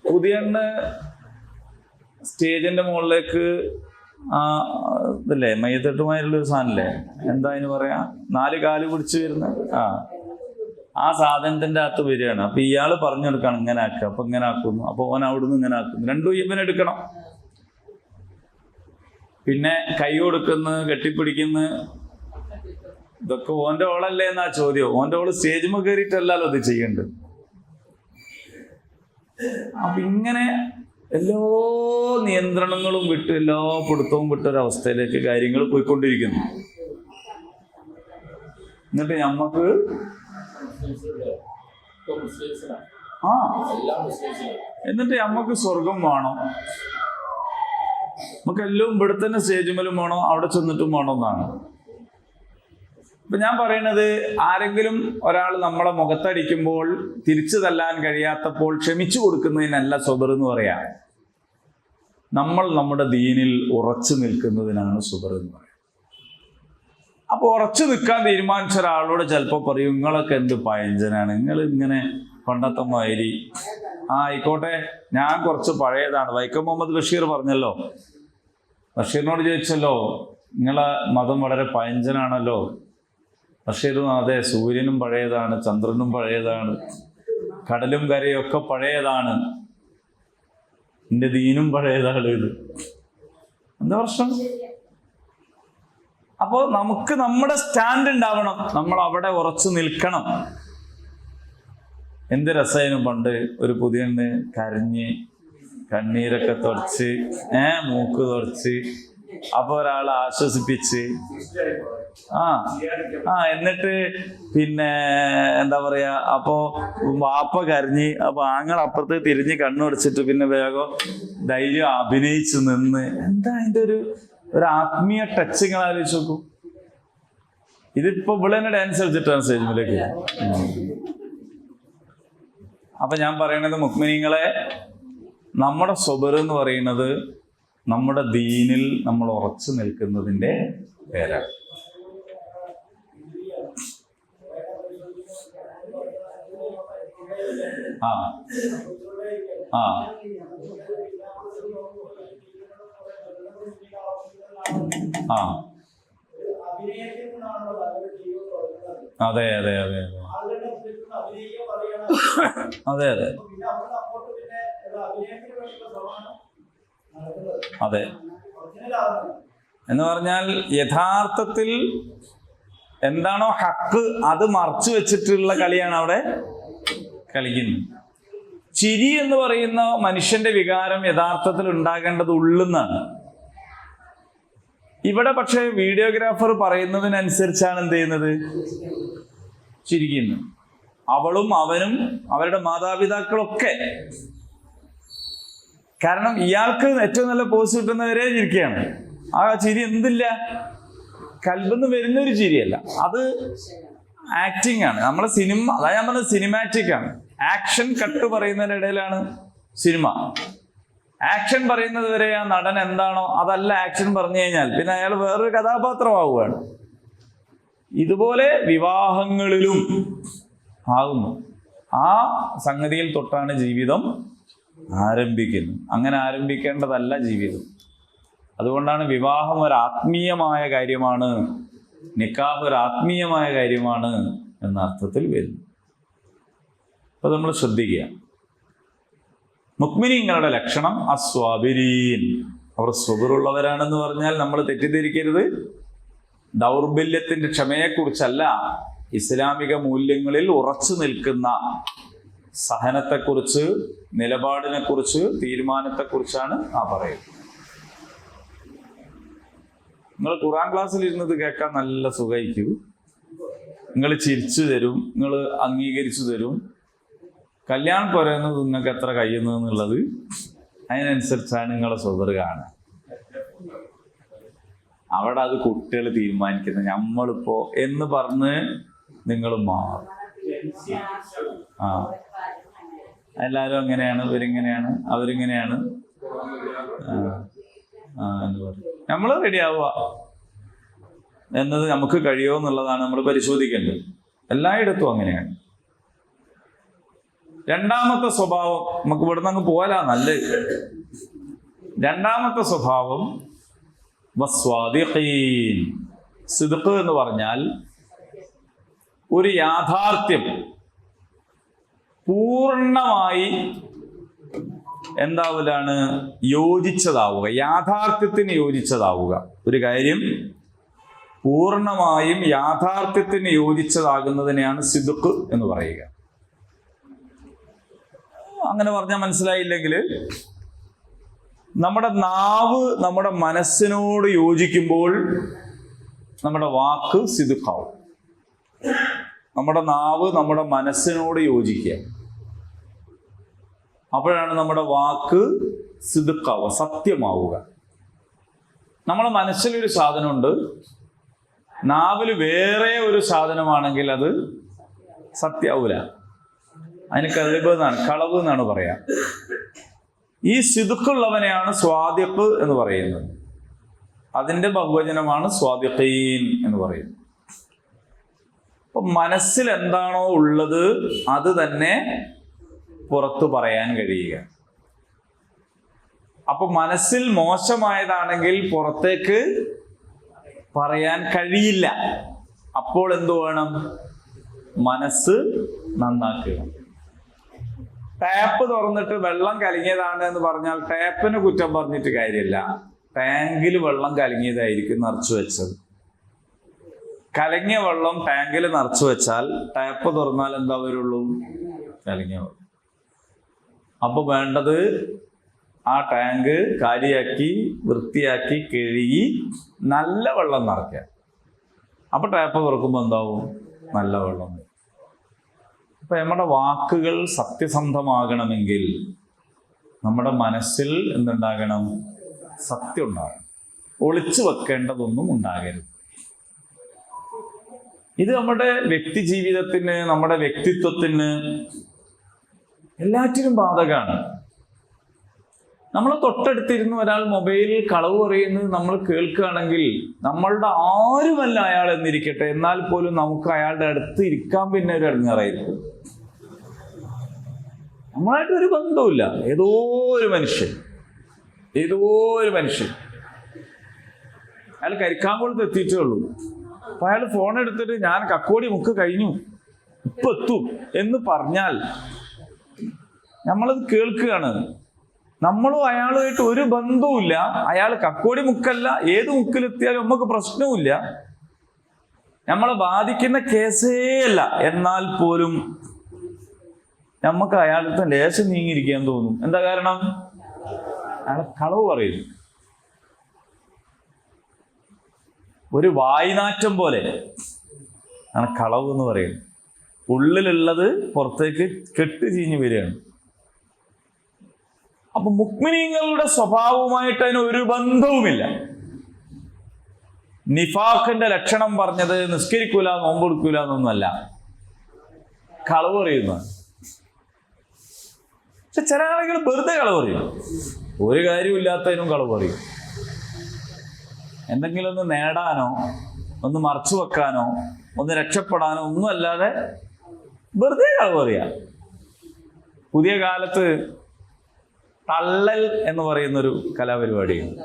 പുതിയ സ്റ്റേജിന്റെ മുകളിലേക്ക് ഇതല്ലേ മയ്യത്തെട്ടുമായിട്ടുള്ളൊരു സാധനല്ലേ, എന്താ അതിന് പറയാ, 4 കാല് പിടിച്ച് വരുന്ന ആ സാധനത്തിന്റെ അകത്ത് വരികയാണ്. അപ്പൊ ഇയാള് പറഞ്ഞു കൊടുക്കണം ഇങ്ങനെ ആക്കുക, അപ്പൊ ഇങ്ങനെ ആക്കുന്നു, അപ്പൊ ഓൻ അവിടുന്ന് ഇങ്ങനെ ആക്കുന്നു. രണ്ടും ഇവനെടുക്കണം. പിന്നെ കൈ കൊടുക്കുന്നു, കെട്ടിപ്പിടിക്കുന്നു, ഇതൊക്കെ ഓന്റെ ഓളല്ലേ എന്നാ ചോദ്യം. ഓന്റെ ഓള് സ്റ്റേജിൽ കയറിയിട്ടല്ലല്ലോ ഇത് ചെയ്യേണ്ടത്. അപ്പൊ ഇങ്ങനെ എല്ലാ നിയന്ത്രണങ്ങളും വിട്ട്, എല്ലാ പിടുത്തവും വിട്ടൊരവസ്ഥയിലേക്ക് കാര്യങ്ങൾ പോയിക്കൊണ്ടിരിക്കുന്നു. എന്നിട്ട് ഞമ്മക്ക് എന്നിട്ട് ഞമ്മക്ക് സ്വർഗം വേണം, നമുക്കെല്ലാം ഇവിടെ തന്നെ സ്റ്റേജുമേലും വേണോ അവിടെ ചെന്നിട്ടും വേണോ എന്നാണ്. ഇപ്പൊ ഞാൻ പറയുന്നത്, ആരെങ്കിലും ഒരാൾ നമ്മളെ മുഖത്തടിക്കുമ്പോൾ തിരിച്ചു തല്ലാൻ കഴിയാത്തപ്പോൾ ക്ഷമിച്ചു കൊടുക്കുന്നതിനല്ല സുബർ എന്ന് പറയാം. നമ്മൾ നമ്മുടെ ദീനിൽ ഉറച്ചു നിൽക്കുന്നതിനാണ് സുബർ എന്ന് പറയാം. അപ്പൊ ഉറച്ചു നിൽക്കാൻ തീരുമാനിച്ച ഒരാളോട് ചിലപ്പോൾ പറയും, നിങ്ങളൊക്കെ എന്ത് പയഞ്ചനാണ്, നിങ്ങൾ ഇങ്ങനെ പണ്ടത്തെ മാതിരി. ആയിക്കോട്ടെ, ഞാൻ കുറച്ച് പഴയതാണ്. വൈക്കം മുഹമ്മദ് ബഷീർ പറഞ്ഞല്ലോ, ബഷീറിനോട് ചോദിച്ചല്ലോ, നിങ്ങളെ മതം വളരെ പയഞ്ചനാണല്ലോ. ബഷീറും അതെ, സൂര്യനും പഴയതാണ്, ചന്ദ്രനും പഴയതാണ്, കടലും കരയും ഒക്കെ പഴയതാണ്, എൻ്റെ ദീനും പഴയതാണ്. ഇത് എന്താ പ്രശ്നം? അപ്പോ നമുക്ക് നമ്മുടെ സ്റ്റാൻഡ് ഉണ്ടാവണം, നമ്മൾ അവിടെ ഉറച്ചു നിൽക്കണം. എന്ത് രസമായിരുന്നു പണ്ട് ഒരു പുതിയ കരഞ്ഞ് കണ്ണീരൊക്കെ തുടച്ച് മൂക്ക് തുടച്ച് അപ്പൊ ഒരാളെ ആശ്വസിപ്പിച്ച് എന്നിട്ട് പിന്നെ എന്താ പറയാ, അപ്പോ വാപ്പ കരഞ്ഞ്, അപ്പൊ ആങ്ങൾ അപ്പുറത്ത് തിരിഞ്ഞ് കണ്ണുടച്ചിട്ട് പിന്നെ വേഗം ധൈര്യം അഭിനയിച്ചു നിന്ന്. എന്താ അതിന്റെ ഒരു ആത്മീയ ടച്ച് നിങ്ങൾ ആലോചിച്ച് നോക്കൂ. ഇതിപ്പോ ഇവിടെ തന്നെ ഡാൻസ് കളിച്ചിട്ടാണ് സ്റ്റേജിലേക്ക്. അപ്പൊ ഞാൻ പറയണത്, മുഅ്മിനീങ്ങളെ, നമ്മുടെ സ്വബർ എന്ന് പറയുന്നത് നമ്മുടെ ദീനിൽ നമ്മൾ ഉറച്ചു നിൽക്കുന്നതിന്റെ പേരാണ്. അതെ അതെ അതെ അതെ അതെ അതെ എന്ന് പറഞ്ഞാൽ യഥാർത്ഥത്തിൽ എന്താണോ ഹക്ക് അത് മറച്ചു വെച്ചിട്ടുള്ള കളിയാണ് അവിടെ കളിക്കുന്നത്. ചിരി എന്ന് പറയുന്ന മനുഷ്യന്റെ വികാരം യഥാർത്ഥത്തിൽ ഉണ്ടാകേണ്ടത് ഉള്ളുന്നാണ്. ഇവിടെ പക്ഷേ വീഡിയോഗ്രാഫർ പറയുന്നതിനനുസരിച്ചാണ് എന്ത് ചെയ്യുന്നത്, ചിരിക്കുന്നത്. അവളും അവനും അവരുടെ മാതാപിതാക്കളൊക്കെ. കാരണം ഇയാൾക്ക് ഏറ്റവും നല്ല പോസ് കിട്ടുന്നവരെ ചിരിക്കുകയാണ്. ആ ചിരി എന്തില്ല, കൽബിന്ന് വരുന്നൊരു ചിരിയല്ല, അത് ആക്ടിങ് ആണ്. നമ്മളെ സിനിമ, അതായത് ഞാൻ പറഞ്ഞത് സിനിമാറ്റിക് ആണ്. ആക്ഷൻ കട്ട് പറയുന്നതിന്റെ ഇടയിലാണ് സിനിമ. ആക്ഷൻ പറയുന്നത് വരെ ആ നടൻ എന്താണോ അതല്ല ആക്ഷൻ പറഞ്ഞു കഴിഞ്ഞാൽ പിന്നെ അയാൾ വേറൊരു കഥാപാത്രമാവുകയാണ്. ഇതുപോലെ വിവാഹങ്ങളിലും ആകുന്നു. ആ സംഗതിയിൽ തൊട്ടാണ് ജീവിതം ആരംഭിക്കുന്നത്. അങ്ങനെ ആരംഭിക്കേണ്ടതല്ല ജീവിതം. അതുകൊണ്ടാണ് വിവാഹം ഒരു ആത്മീയമായ കാര്യമാണ്, നിക്കാഹ് ഒരു ആത്മീയമായ കാര്യമാണ് എന്ന അർത്ഥത്തിൽ വരുന്നത്. അപ്പൊ നമ്മൾ ശ്രദ്ധിക്കുക. മുഅ്മിനീങ്ങളുടെ ലക്ഷണം അസ്വാബിരീൻ, അവർ സുബറുള്ളവരാണെന്ന് പറഞ്ഞാൽ നമ്മൾ തെറ്റിദ്ധരിക്കരുത്. ദൗർബല്യത്തിന്റെ ക്ഷമയെക്കുറിച്ചല്ല, ഇസ്ലാമിക മൂല്യങ്ങളിൽ ഉറച്ചു നിൽക്കുന്ന സഹനത്തെക്കുറിച്ച്, നിലപാടിനെക്കുറിച്ച്, തീരുമാനത്തെക്കുറിച്ചാണ് പറയുന്നത്. നിങ്ങൾ ഖുർആൻ ക്ലാസ്സിൽ ഇരുന്നത് കേൾക്കാൻ നല്ല സുഖമായിരിക്കും. നിങ്ങൾ ചിരിച്ചു തരും, നിങ്ങൾ അംഗീകരിച്ചു തരും. കല്യാണം പറയുന്നത് നിങ്ങൾക്ക് എത്ര കഴിയുന്നതെന്നുള്ളത് അതിനനുസരിച്ചാണ് നിങ്ങളെ സുബർ കാണുക. അവിടെ അത് കുട്ടികൾ തീരുമാനിക്കുന്നത്. നമ്മളിപ്പോ എന്ന് പറഞ്ഞ് നിങ്ങൾ മാറും. എല്ലാരും അങ്ങനെയാണ്, ഇവരിങ്ങനെയാണ്, അവരിങ്ങനെയാണ് എന്ന് പറയും. നമ്മൾ റെഡി ആവുക എന്നത് നമുക്ക് കഴിയുമോ എന്നുള്ളതാണ് നമ്മൾ പരിശോധിക്കേണ്ടത്. എല്ലായിടത്തും അങ്ങനെയാണ്. രണ്ടാമത്തെ സ്വഭാവം, നമുക്ക് ഇവിടുന്ന് അങ്ങ് പോരാ നല്ലത്. രണ്ടാമത്തെ സ്വഭാവം വസ്വാദിഖീൻ. സിദ്ഖ് എന്ന് പറഞ്ഞാൽ ഒരു യാഥാർത്ഥ്യം പൂർണ്ണമായി എന്താവലാണ് യോജിച്ചതാവുക, യാഥാർത്ഥ്യത്തിന് യോജിച്ചതാവുക. ഒരു കാര്യം പൂർണ്ണമായും യാഥാർത്ഥ്യത്തിന് യോജിച്ചതാകുന്നതിനെയാണ് സിദ്ഖ് എന്ന് പറയുക. അങ്ങനെ പറഞ്ഞാൽ മനസ്സിലായില്ലെങ്കിൽ, നമ്മുടെ നാവ് നമ്മുടെ മനസ്സിനോട് യോജിക്കുമ്പോൾ നമ്മുടെ വാക്ക് സിദ്ഖാവും. നമ്മുടെ നാവ് നമ്മുടെ മനസ്സിനോട് യോജിക്കുക, അപ്പോഴാണ് നമ്മുടെ വാക്ക് സിദ്ഖാവുക, സത്യമാവുക. നമ്മുടെ മനസ്സിലൊരു സാധനമുണ്ട്, നാവിൽ വേറെ ഒരു സാധനമാണെങ്കിൽ അത് സത്യാവൂല. അതിന് കദിബ് എന്നാണ്, കളവ് എന്നാണ് പറയാ. ഈ സിദ്ഖുള്ളവനെയാണ് സ്വാദിഖ് എന്ന് പറയുന്നത്. അതിന്റെ ബഹുവചനമാണ് സ്വാദിഖീൻ എന്ന് പറയുന്നത്. അപ്പൊ മനസ്സിൽ എന്താണോ ഉള്ളത് അത് തന്നെ പുറത്തു പറയാൻ കഴിയുക. അപ്പൊ മനസ്സിൽ മോശമായതാണെങ്കിൽ പുറത്തേക്ക് പറയാൻ കഴിയില്ല. അപ്പോൾ എന്തു വേണം? മനസ്സ് നന്നാക്കുക. ടാപ്പ് തുറന്നിട്ട് വെള്ളം കലങ്ങിയതാണ് എന്ന് പറഞ്ഞാൽ ടാപ്പിന് കുറ്റം പറഞ്ഞിട്ട് കാര്യമില്ല. ടാങ്കിൽ വെള്ളം കലങ്ങിയതായിരിക്കും നിറച്ചു വെച്ചത്. കലങ്ങിയ വെള്ളം ടാങ്കിൽ നിറച്ചു വെച്ചാൽ ടാപ്പ് തുറന്നാൽ എന്താ വരുള്ളൂ? കലങ്ങിയ വെള്ളം. അപ്പൊ വേണ്ടത് ആ ടാങ്ക് കാലിയാക്കി വൃത്തിയാക്കി കഴുകി നല്ല വെള്ളം നിറയ്ക്കുക. അപ്പൊ ടാപ്പ് തുറക്കുമ്പോൾ എന്താവും? നല്ല വെള്ളം. അപ്പൊ നമ്മുടെ വാക്കുകൾ സത്യസന്ധമാകണമെങ്കിൽ നമ്മുടെ മനസ്സിൽ എന്തുണ്ടാകണം? സത്യം ഉണ്ടാകണം. ഒളിച്ചു വെക്കേണ്ടതൊന്നും ഉണ്ടാകരുത്. ഇത് നമ്മുടെ വ്യക്തി ജീവിതത്തിന്, നമ്മുടെ വ്യക്തിത്വത്തിന്, എല്ലാറ്റിനും ബാധകമാണ്. നമ്മളെ തൊട്ടടുത്തിരുന്ന് ഒരാൾ മൊബൈലിൽ കളവ് പറയുന്നത് നമ്മൾ കേൾക്കുകയാണെങ്കിൽ നമ്മളുടെ ആരുമല്ല അയാൾ എന്നിരിക്കട്ടെ, എന്നാൽ പോലും നമുക്ക് അയാളുടെ അടുത്ത് ഇരിക്കാൻ പിന്നെ ഒരു ഇടങ്ങേറായിരിക്കും. നമ്മളായിട്ട് ഒരു ബന്ധവുമില്ല. ഏതോ ഒരു മനുഷ്യൻ അയാൾ കരിക്കാമ്പോളത്ത് എത്തിയിട്ടേ ഉള്ളൂ. അപ്പൊ അയാൾ ഫോൺ എടുത്തിട്ട് ഞാൻ കക്കോടി മുക്ക് കഴിഞ്ഞു ഇപ്പൊ എത്തും എന്ന് പറഞ്ഞാൽ നമ്മളത് കേൾക്കുകയാണ്. നമ്മളും അയാളുമായിട്ട് ഒരു ബന്ധവുമില്ല. അയാൾ കക്കോടി മുക്കല്ല, ഏത് മുക്കിലെത്തിയാലും നമുക്ക് പ്രശ്നവുമില്ല, നമ്മളെ ബാധിക്കുന്ന കേസേ അല്ല. എന്നാൽ പോലും നമുക്ക് അയാളുടെ ലേശം നീങ്ങിയിരിക്കാൻ തോന്നും. എന്താ കാരണം? അയാളെ കളവ് പറയുന്നു. ഒരു വായ്നാറ്റം പോലെ ആണ് കളവ് എന്ന് പറയുന്നത്. ഉള്ളിലുള്ളത് പുറത്തേക്ക് കെട്ട് ചീഞ്ഞ് വരികയാണ്. അപ്പൊ മുഅ്മിനീങ്ങളുടെ സ്വഭാവവുമായിട്ട് അതിന് ഒരു ബന്ധവുമില്ല. നിഫാഖിന്റെ ലക്ഷണം പറഞ്ഞത് നിസ്കരിക്കൂല, നോമ്പെടുക്കൂല എന്നൊന്നുമല്ല, കളവ് പറയുന്നതാണ്. പക്ഷെ ചില ആളുകൾ വെറുതെ കളവ് പറയും. ഒരു കാര്യമില്ലാത്തതിനും കളവ് പറയും. എന്തെങ്കിലും ഒന്ന് നേടാനോ, ഒന്ന് മറച്ചു വെക്കാനോ, ഒന്ന് രക്ഷപ്പെടാനോ ഒന്നും അല്ലാതെ വെറുതെ കളവ് പറയാ. പുതിയ കാലത്ത് തള്ളൽ എന്ന് പറയുന്നൊരു കലാപരിപാടിയാണ്.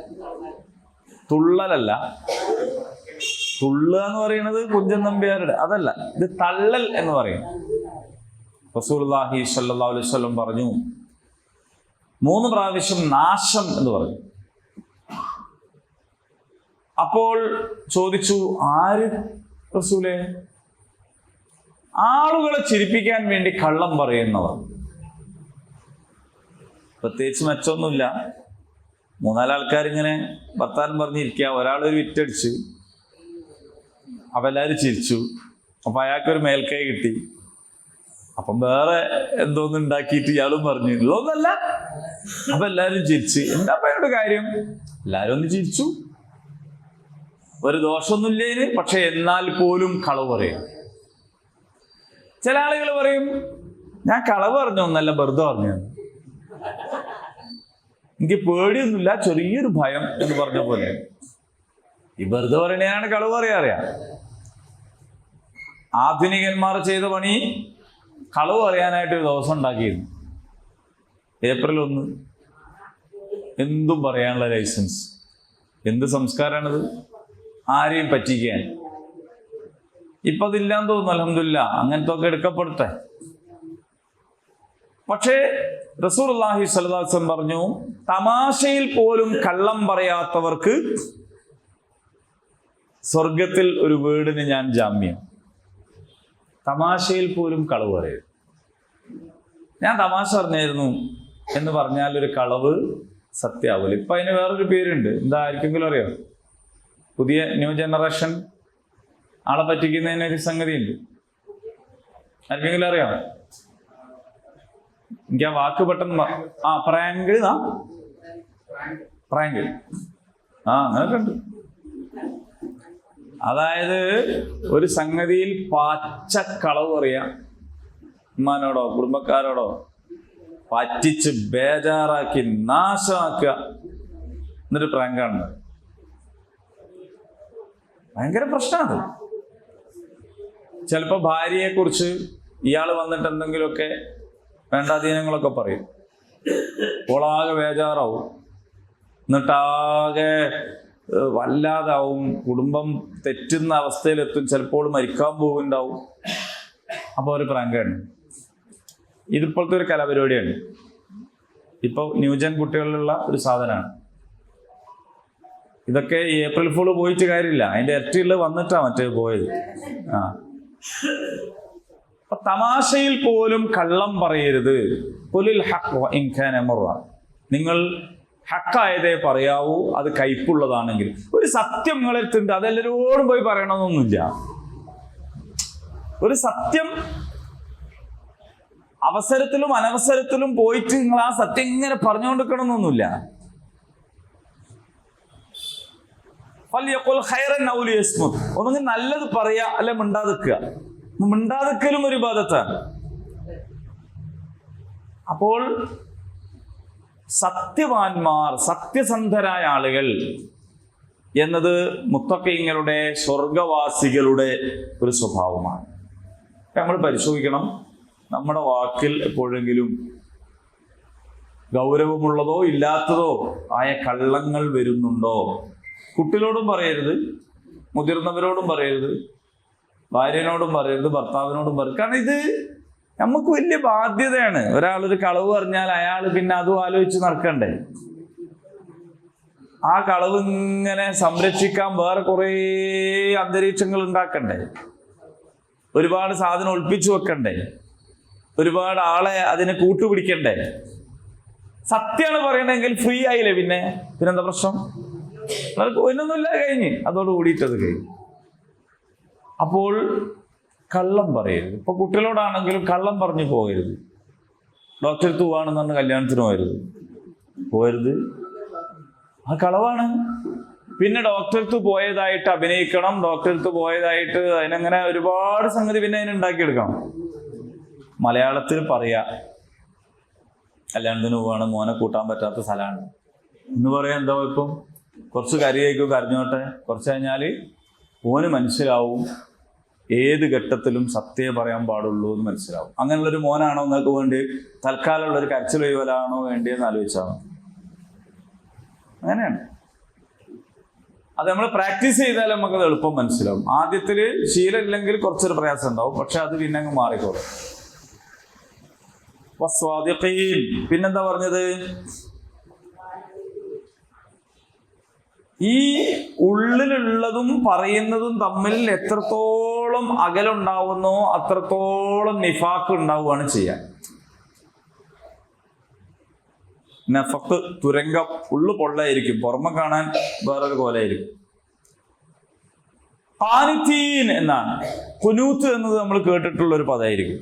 തുള്ളലല്ല, തുള്ളുക എന്ന് പറയുന്നത് കുഞ്ചൻ നമ്പ്യാരുടെ, അതല്ല. ഇത് തള്ളൽ എന്ന് പറയും. റസൂലുള്ളാഹി സ്വല്ലല്ലാഹു അലൈഹി വസല്ലം പറഞ്ഞു, 3 പ്രാവശ്യം നാശം എന്ന് പറഞ്ഞു. അപ്പോൾ ചോദിച്ചു, ആര് റസൂലേ? ആളുകളെ ചിരിപ്പിക്കാൻ വേണ്ടി കള്ളം പറയുന്നവർ. പ്രത്യേകിച്ച് മെച്ചമൊന്നുമില്ല. 3-4 ആൾക്കാരിങ്ങനെ വർത്താനം പറഞ്ഞിരിക്കുക. ഒരാളൊരു വിറ്റടിച്ച്, അപ്പൊ എല്ലാവരും ചിരിച്ചു. അപ്പൊ അയാൾക്കൊരു മേൽക്കൈ കിട്ടി. അപ്പം വേറെ എന്തോന്ന് ഉണ്ടാക്കിയിട്ട് ഇയാളും പറഞ്ഞു, ഉള്ളതൊന്നല്ല. അപ്പൊ എല്ലാവരും ചിരിച്ച്. എന്താ പറയുന്ന കാര്യം? എല്ലാവരും ഒന്ന് ചിരിച്ചു. ഒരു ദോഷമൊന്നുമില്ല ഇതിന്. പക്ഷെ എന്നാൽ പോലും കളവ് പറയും. ചില ആളുകൾ പറയും, ഞാൻ കളവ് പറഞ്ഞൊന്നല്ല, വെറുതെ പറഞ്ഞു, എനിക്ക് പേടിയൊന്നുമില്ല, ചെറിയൊരു ഭയം എന്ന് പറഞ്ഞ പോലെ. ഈ വെറുതെ പറയണയാണ് കളവ് പറയാറിയാം. ആധുനികന്മാർ ചെയ്ത പണി കളവ് പറയാനായിട്ട് ഒരു ദിവസം ഉണ്ടാക്കിയിരുന്നു. ഏപ്രിൽ 1 എന്തും പറയാനുള്ള ലൈസൻസ്. എന്ത് സംസ്കാരമാണിത്? ആരെയും പറ്റിക്കാൻ. ഇപ്പൊ അതില്ലാന്ന് തോന്നുന്നു. അൽഹംദുലില്ലാ, അങ്ങനത്തെ ഒക്കെ എടുക്കപ്പെടട്ടെ. പക്ഷേ റസൂലുള്ളാഹി സ്വല്ലല്ലാഹു അലൈഹി വസല്ലം പറഞ്ഞു, തമാശയിൽ പോലും കള്ളം പറയാത്തവർക്ക് സ്വർഗത്തിൽ ഒരു വീടിന് ഞാൻ ജാമ്യം. തമാശയിൽ പോലും കളവ് പറയും. ഞാൻ തമാശ പറഞ്ഞായിരുന്നു എന്ന് പറഞ്ഞാൽ ഒരു കളവ് സത്യാവില്ല. ഇപ്പൊ അതിന് വേറൊരു പേരുണ്ട്. എന്താ, ആർക്കെങ്കിലും അറിയോ? പുതിയ ന്യൂ ജനറേഷൻ ആളെ പറ്റിക്കുന്നതിനൊരു സംഗതി ഉണ്ട്. ആർക്കെങ്കിലും അറിയാം? എനിക്ക് ആ വാക്ക് പെട്ടെന്ന് പ്രാങ്ക്. പ്രാങ്ക് അങ്ങനൊക്കെ ഉണ്ട്. അതായത് ഒരു സംഗതിയിൽ പച്ചക്കളവ് പറയാം, ഉമ്മാനോടോ കുടുംബക്കാരോടോ പറ്റിച്ച് ബേജാറാക്കി നാശമാക്കുക. എന്നിട്ട് പ്രാങ്കാണ്. ഭയങ്കര പ്രശ്നമാണ്. ചിലപ്പോ ഭാര്യയെ കുറിച്ച് ഇയാൾ വന്നിട്ട് എന്തെങ്കിലുമൊക്കെ വേണ്ടാധീനങ്ങളൊക്കെ പറയും. ഓളാകെ ബേജാറാവും. എന്നിട്ടാകെ വല്ലാതാവും. കുടുംബം തെറ്റുന്ന അവസ്ഥയിലെത്തും. ചിലപ്പോൾ മരിക്കാൻ പോകുന്നുണ്ടാവും. അപ്പോൾ ഒരു പ്രാങ്കാണ്. ഇതിപ്പോഴത്തെ ഒരു കലാപരിപാടിയാണ്. ഇപ്പോൾ ന്യൂജൻ കുട്ടികളിലുള്ള ഒരു സാധനമാണ്. ഇതൊക്കെ ഏപ്രിൽ ഫുൾ പോയിട്ട് കാര്യമില്ല. അതിന്റെ ഇരട്ടിയുള്ള വന്നിട്ടാ മറ്റേ പോയത്. അപ്പൊ തമാശയിൽ പോലും കള്ളം പറയരുത്. ഖുലിൽ ഹഖ് വഇൻ കാന മുറ. നിങ്ങൾ ഹക്കായതേ പറയാവൂ, അത് കയ്പുള്ളതാണെങ്കിൽ. ഒരു സത്യം നിങ്ങളെടുത്തുണ്ട്, അതെല്ലാവരോടും പോയി പറയണമെന്നൊന്നുമില്ല. ഒരു സത്യം അവസരത്തിലും അനവസരത്തിലും പോയിട്ട് നിങ്ങൾ ആ സത്യം ഇങ്ങനെ പറഞ്ഞുകൊണ്ടിരിക്കണമെന്നൊന്നുമില്ല. ഒന്നെങ്കിൽ നല്ലത് പറയാ, അല്ലെ മിണ്ടാതിക്കുക. മിണ്ടാതിക്കലും ഒരു ഇബാദത്താണ്. അപ്പോൾ സത്യവാന്മാർ, സത്യസന്ധരായ ആളുകൾ എന്നത് മുത്തഖീങ്ങളുടെ, സ്വർഗവാസികളുടെ ഒരു സ്വഭാവമാണ്. നമ്മൾ പരിശോധിക്കണം, നമ്മുടെ വാക്കിൽ എപ്പോഴെങ്കിലും ഗൗരവമുള്ളതോ ഇല്ലാത്തതോ ആയ കള്ളങ്ങൾ വരുന്നുണ്ടോ? കുട്ടികളോടും പറയരുത്, മുതിർന്നവരോടും പറയരുത്, ഭാര്യനോടും പറയരുത്, ഭർത്താവിനോടും പറയരുത്. കാരണം ഇത് നമുക്ക് വലിയ ബാധ്യതയാണ്. ഒരാളൊരു കളവ് പറഞ്ഞാൽ അയാൾ പിന്നെ അതും ആലോചിച്ച് നടക്കണ്ടേ. ആ കളവ് ഇങ്ങനെ സംരക്ഷിക്കാൻ വേറെ കുറേ അന്തരീക്ഷങ്ങൾ ഉണ്ടാക്കണ്ടേ, ഒരുപാട് സാധനം ഒളിപ്പിച്ചു വെക്കണ്ടേ, ഒരുപാട് ആളെ അതിനെ കൂട്ടുപിടിക്കണ്ടേ. സത്യമാണ് പറയണമെങ്കിൽ ഫ്രീ ആയില്ലേ, പിന്നെന്താ പ്രശ്നം? ഒന്നൊന്നുമില്ല, കഴിഞ്ഞ് അതോട് കൂടിയിട്ടത് കഴിഞ്ഞു. അപ്പോൾ കള്ളം പറയരുത്. ഇപ്പൊ കുട്ടികളോടാണെങ്കിലും കള്ളം പറഞ്ഞു പോകരുത്. ഡോക്ടർ പോവാണെന്ന് പറഞ്ഞ് കല്യാണത്തിന് പോകരുത്. ആ കളവാണ്. പിന്നെ ഡോക്ടർക്ക് പോയതായിട്ട് അഭിനയിക്കണം, ഡോക്ടർക്ക് പോയതായിട്ട് അതിനങ്ങനെ ഒരുപാട് സംഗതി പിന്നെ അതിനുണ്ടാക്കിയെടുക്കണം. മലയാളത്തിൽ പറയാ, കല്യാണത്തിന് പോവാണ്, മോനെ കൂട്ടാൻ പറ്റാത്ത സ്ഥലമാണ് എന്ന് പറയാൻ എന്താ ഇപ്പം? കുറച്ച് കരയേക്കും, കരഞ്ഞോട്ടെ. കുറച്ച് കഴിഞ്ഞാൽ മോന് മനസ്സിലാവും ഏത് ഘട്ടത്തിലും സത്യം പറയാൻ പാടുള്ളൂ എന്ന് മനസ്സിലാവും. അങ്ങനെയുള്ളൊരു മോനാണോ നിങ്ങൾക്ക് വേണ്ടി? തൽക്കാലമുള്ളൊരു കരച്ചിൽ ഒഴിവലാണോ വേണ്ടിയെന്ന് ആലോചിച്ചാൽ അങ്ങനെയാണ്. അത് നമ്മൾ പ്രാക്ടീസ് ചെയ്താൽ നമുക്കത് എളുപ്പം മനസ്സിലാവും. ആദ്യത്തിൽ ശീലം ഇല്ലെങ്കിൽ കുറച്ചൊരു പ്രയാസം ഉണ്ടാവും, പക്ഷെ അത് പിന്നെ അങ്ങ് മാറിക്കോളും. വസ്വാദിഖീൻ. പിന്നെന്താ പറഞ്ഞത്? ഈ ഉള്ളിലുള്ളതും പറയുന്നതും തമ്മിൽ എത്രത്തോളം അകലുണ്ടാവുന്നോ അത്രത്തോളം നിഫാഖ് ഉണ്ടാവുകയാണ് ചെയ്യാൻ. നഫഖ് തുരങ്കം, ഉള്ളു പൊള്ളയായിരിക്കും, പുറമെ കാണാൻ വേറൊരു കോലായിരിക്കും. ഖാനിതീൻ എന്നാണ്. ഖുനൂത്ത് എന്നത് നമ്മൾ കേട്ടിട്ടുള്ള ഒരു പദമായിരിക്കും.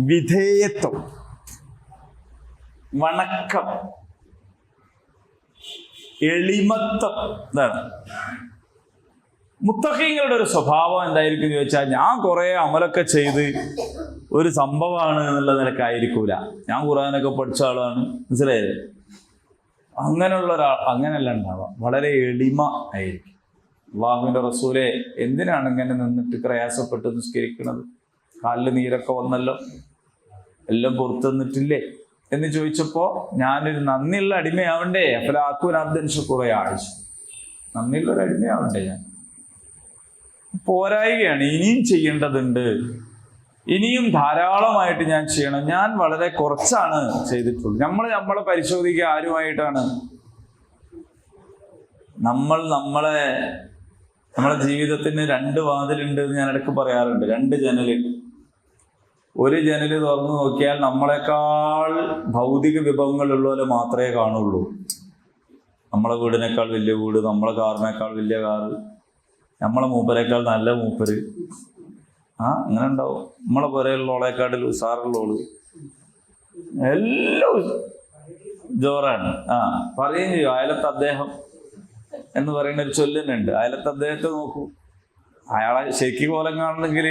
വിധേയത്വം, വണക്കം, എളിമത്തം. ഇതാണ് മുത്തഖീങ്ങളുടെ ഒരു സ്വഭാവം. എന്തായിരിക്കും ചോദിച്ചാൽ, ഞാൻ കുറെ അമലൊക്കെ ചെയ്ത് ഒരു സംഭവമാണ് എന്നുള്ള നിലക്കായിരിക്കൂല. ഞാൻ ഖുർആനൊക്കെ പഠിച്ച ആളാണ്, മനസ്സിലായില്ലേ? അങ്ങനെയുള്ള ഒരാൾ അങ്ങനെയല്ല ഉണ്ടാവാം. വളരെ എളിമ ആയിരിക്കും. അള്ളാഹുവിന്റെ റസൂലെ എന്തിനാണ് ഇങ്ങനെ നിന്നിട്ട് പ്രയാസപ്പെട്ട് നിസ്കരിക്കുന്നത്? കാലില് നീരൊക്കെ വന്നല്ലോ, എല്ലാം പുറത്തുനിന്നിട്ടില്ലേ എന്ന് ചോദിച്ചപ്പോ, ഞാനൊരു നന്ദിയുള്ള അടിമയാവണ്ടേ? അഫലാക്കൂൻ ആഴ്ച നന്ദിയുള്ള ഒരു അടിമയാവണ്ടേ? ഞാൻ പോരായികയാണ്, ഇനിയും ചെയ്യേണ്ടതുണ്ട്, ഇനിയും ധാരാളമായിട്ട് ഞാൻ ചെയ്യണം. ഞാൻ വളരെ കുറച്ചാണ് ചെയ്തിട്ടുള്ളൂ. നമ്മളെ പരിശോധിക്കുക ആരുമായിട്ടാണ്? നമ്മളെ ജീവിതത്തിന് 2 വാതിലുണ്ട് എന്ന് ഞാൻ ഇടയ്ക്ക് പറയാറുണ്ട്. 2 ജനല്. ഒരു ജനല് തുറന്നു നോക്കിയാൽ നമ്മളെക്കാൾ ഭൗതിക വിഭവങ്ങളുള്ളവരെ മാത്രമേ കാണുള്ളൂ. നമ്മളെ വീടിനേക്കാൾ വലിയ വീട്, നമ്മളെ കാറിനേക്കാൾ വലിയ കാറ്, നമ്മളെ മൂപ്പരേക്കാൾ നല്ല മൂപ്പര്, അങ്ങനെ ഉണ്ടാവും. നമ്മളെ പുരയുള്ളോളെക്കാട്ടിൽ ഉസാറുള്ളോള്, എല്ലാം ജോറാണ്. പറയുകയും ചെയ്യും, അയലത്ത് അദ്ദേഹം എന്ന് പറയുന്ന ഒരു ചൊല്ലുന്നുണ്ട്. അയലത്ത് അദ്ദേഹത്തെ നോക്കൂ, അയാളെ ശരിക്കും കോലം കാണണമെങ്കിൽ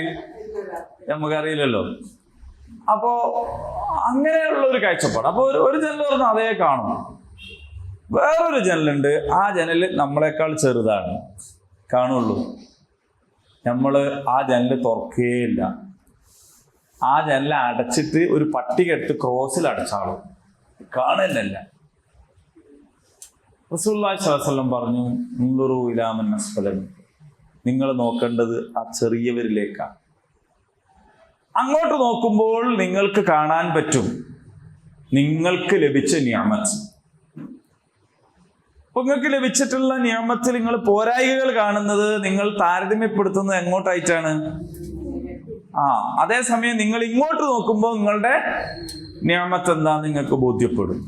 നമുക്കറിയില്ലല്ലോ. അപ്പോ അങ്ങനെയുള്ള ഒരു കാഴ്ചപ്പാട്. അപ്പൊ ഒരു ജനൽ പറഞ്ഞാൽ അതേ കാണും. വേറൊരു ജനലുണ്ട്, ആ ജനല് നമ്മളെക്കാൾ ചെറുതാണ് കാണുള്ളൂ. നമ്മള് ആ ജനല് തുറക്കുകയില്ല. ആ ജനല അടച്ചിട്ട് ഒരു പട്ടിക എടുത്ത് ക്രോസിൽ അടച്ചാളും, കാണുന്നില്ല. റസൂലുള്ളാഹി സ്വല്ലല്ലാഹു അലൈഹി വസല്ലം പറഞ്ഞു, ഉൻദുറൂ ഇലാ മൻ അസ്ഫല മിൻകും, നിങ്ങൾ നോക്കേണ്ടത് ആ ചെറിയവരിലേക്കാണ്. അങ്ങോട്ട് നോക്കുമ്പോൾ നിങ്ങൾക്ക് കാണാൻ പറ്റും നിങ്ങൾക്ക് ലഭിച്ച നിഅമത്ത്. നിങ്ങൾക്ക് ലഭിച്ചിട്ടുള്ള നിഅമത്തിൽ നിങ്ങൾ പോരായികകൾ കാണുന്നത്, നിങ്ങൾ താരതമ്യപ്പെടുത്തുന്നത് എങ്ങോട്ടായിട്ടാണ്? അതേസമയം നിങ്ങൾ ഇങ്ങോട്ട് നോക്കുമ്പോൾ നിങ്ങളുടെ നിഅമത്ത് എന്താന്ന് നിങ്ങൾക്ക് ബോധ്യപ്പെടും.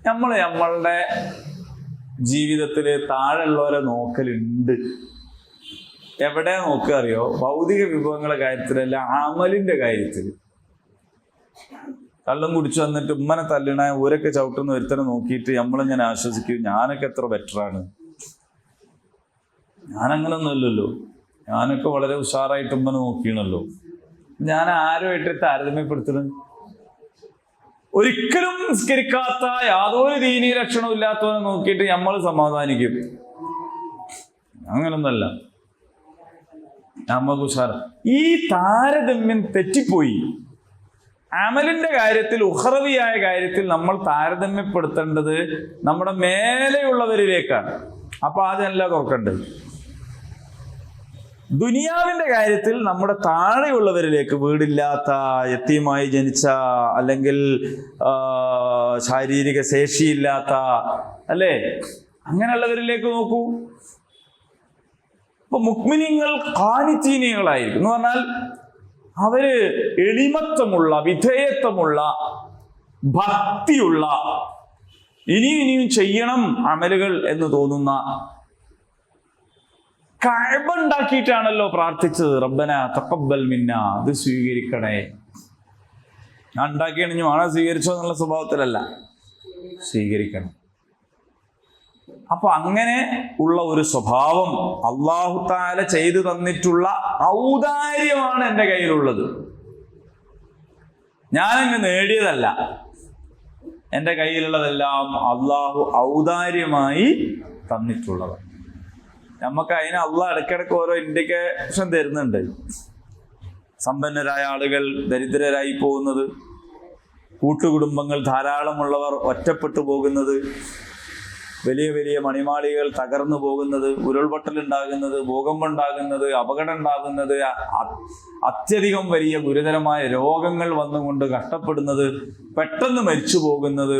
നമ്മളുടെ ജീവിതത്തില് താഴെയുള്ളവരെ നോക്കലുണ്ട്. എവിടെ നോക്കുക അറിയോ? ഭൗതിക വിഭവങ്ങളുടെ കാര്യത്തിലല്ല, അമലിന്റെ കാര്യത്തിൽ. കള്ളം കുടിച്ചു വന്നിട്ട് ഉമ്മനെ തല്ലണ ഊരൊക്കെ ചവിട്ടുന്ന ഒരുത്തനെ നോക്കിയിട്ട് നമ്മളിങ്ങനെ ആശ്വസിക്കും, ഞാനൊക്കെ എത്ര ബെറ്ററാണ്, ഞാനങ്ങനൊന്നും അല്ലല്ലോ, ഞാനൊക്കെ വളരെ ഉഷാറായിട്ട് ഉമ്മനെ നോക്കിയണല്ലോ. ഞാൻ ആരുമായിട്ട് താരതമ്യപ്പെടുത്തുന്നത്? ഒരിക്കലും നിസ്കരിക്കാത്ത, യാതൊരു ദീനീ ലക്ഷണവും ഇല്ലാത്തവനെ നോക്കിയിട്ട് നമ്മൾ സമാധാനിക്കും. അങ്ങനൊന്നല്ല, നമുക്ക് ഉഷാർ. ഈ താരതമ്യം തെറ്റിപ്പോയി. അമലിന്റെ കാര്യത്തിൽ, ഉഖറവിയായ കാര്യത്തിൽ നമ്മൾ താരതമ്യപ്പെടുത്തേണ്ടത് നമ്മുടെ മേലെയുള്ളവരിലേക്കാണ്. അപ്പൊ അതല്ല തുറക്കേണ്ടത്. ദുനിയാവിന്റെ കാര്യത്തിൽ നമ്മുടെ താഴെയുള്ളവരിലേക്ക്, വീടില്ലാത്ത, യത്തീമായി ജനിച്ച, അല്ലെങ്കിൽ ശാരീരിക ശേഷിയില്ലാത്ത, അല്ലേ, അങ്ങനെയുള്ളവരിലേക്ക് നോക്കൂ. ഇപ്പൊ മുഅ്മിനീങ്ങൾ ഖാനിതീനീങ്ങളായിരിക്കും എന്ന് പറഞ്ഞാൽ അവര് എളിമത്വമുള്ള, വിധേയത്വമുള്ള, ഭക്തിയുള്ള, ഇനിയും ചെയ്യണം അമലുകൾ എന്ന് തോന്നുന്ന. കഅബ ഉണ്ടാക്കിയിട്ടാണല്ലോ പ്രാർത്ഥിച്ചത്, റബ്ബന തഖബ്ബൽ മിന്ന, അത് സ്വീകരിക്കണേ. ഞാൻ ഉണ്ടാക്കിയണിഞ്ഞു ആണോ സ്വീകരിച്ചോ എന്നുള്ള സ്വഭാവത്തിലല്ല, സ്വീകരിക്കണം. അപ്പൊ അങ്ങനെ ഉള്ള ഒരു സ്വഭാവം അല്ലാഹു തആല ചെയ്തു തന്നിട്ടുള്ള ഔദാര്യമാണ് എൻ്റെ കയ്യിലുള്ളത്. ഞാനങ്ങ് നേടിയതല്ല. എൻ്റെ കയ്യിലുള്ളതെല്ലാം അല്ലാഹു ഔദാര്യമായി തന്നിട്ടുള്ളത്. നമുക്ക് അതിന് അള്ളാഹ് ഇടയ്ക്കിടയ്ക്ക് ഓരോ ഇൻഡിക്കേഷൻ തരുന്നുണ്ട്. സമ്പന്നരായ ആളുകൾ ദരിദ്രരായി പോകുന്നത്, കൂട്ടുകുടുംബങ്ങൾ ധാരാളമുള്ളവർ ഒറ്റപ്പെട്ടു പോകുന്നത്, വലിയ വലിയ മണിമാളികൾ തകർന്നു പോകുന്നത്, ഉരുൾപൊട്ടലുണ്ടാകുന്നത്, ഭൂകമ്പമുണ്ടാകുന്നത്, അപകടം ഉണ്ടാകുന്നത്, അത്യധികം വലിയ ഗുരുതരമായ രോഗങ്ങൾ വന്നുകൊണ്ട് കഷ്ടപ്പെടുന്നത്, പെട്ടെന്ന് മരിച്ചു പോകുന്നത്.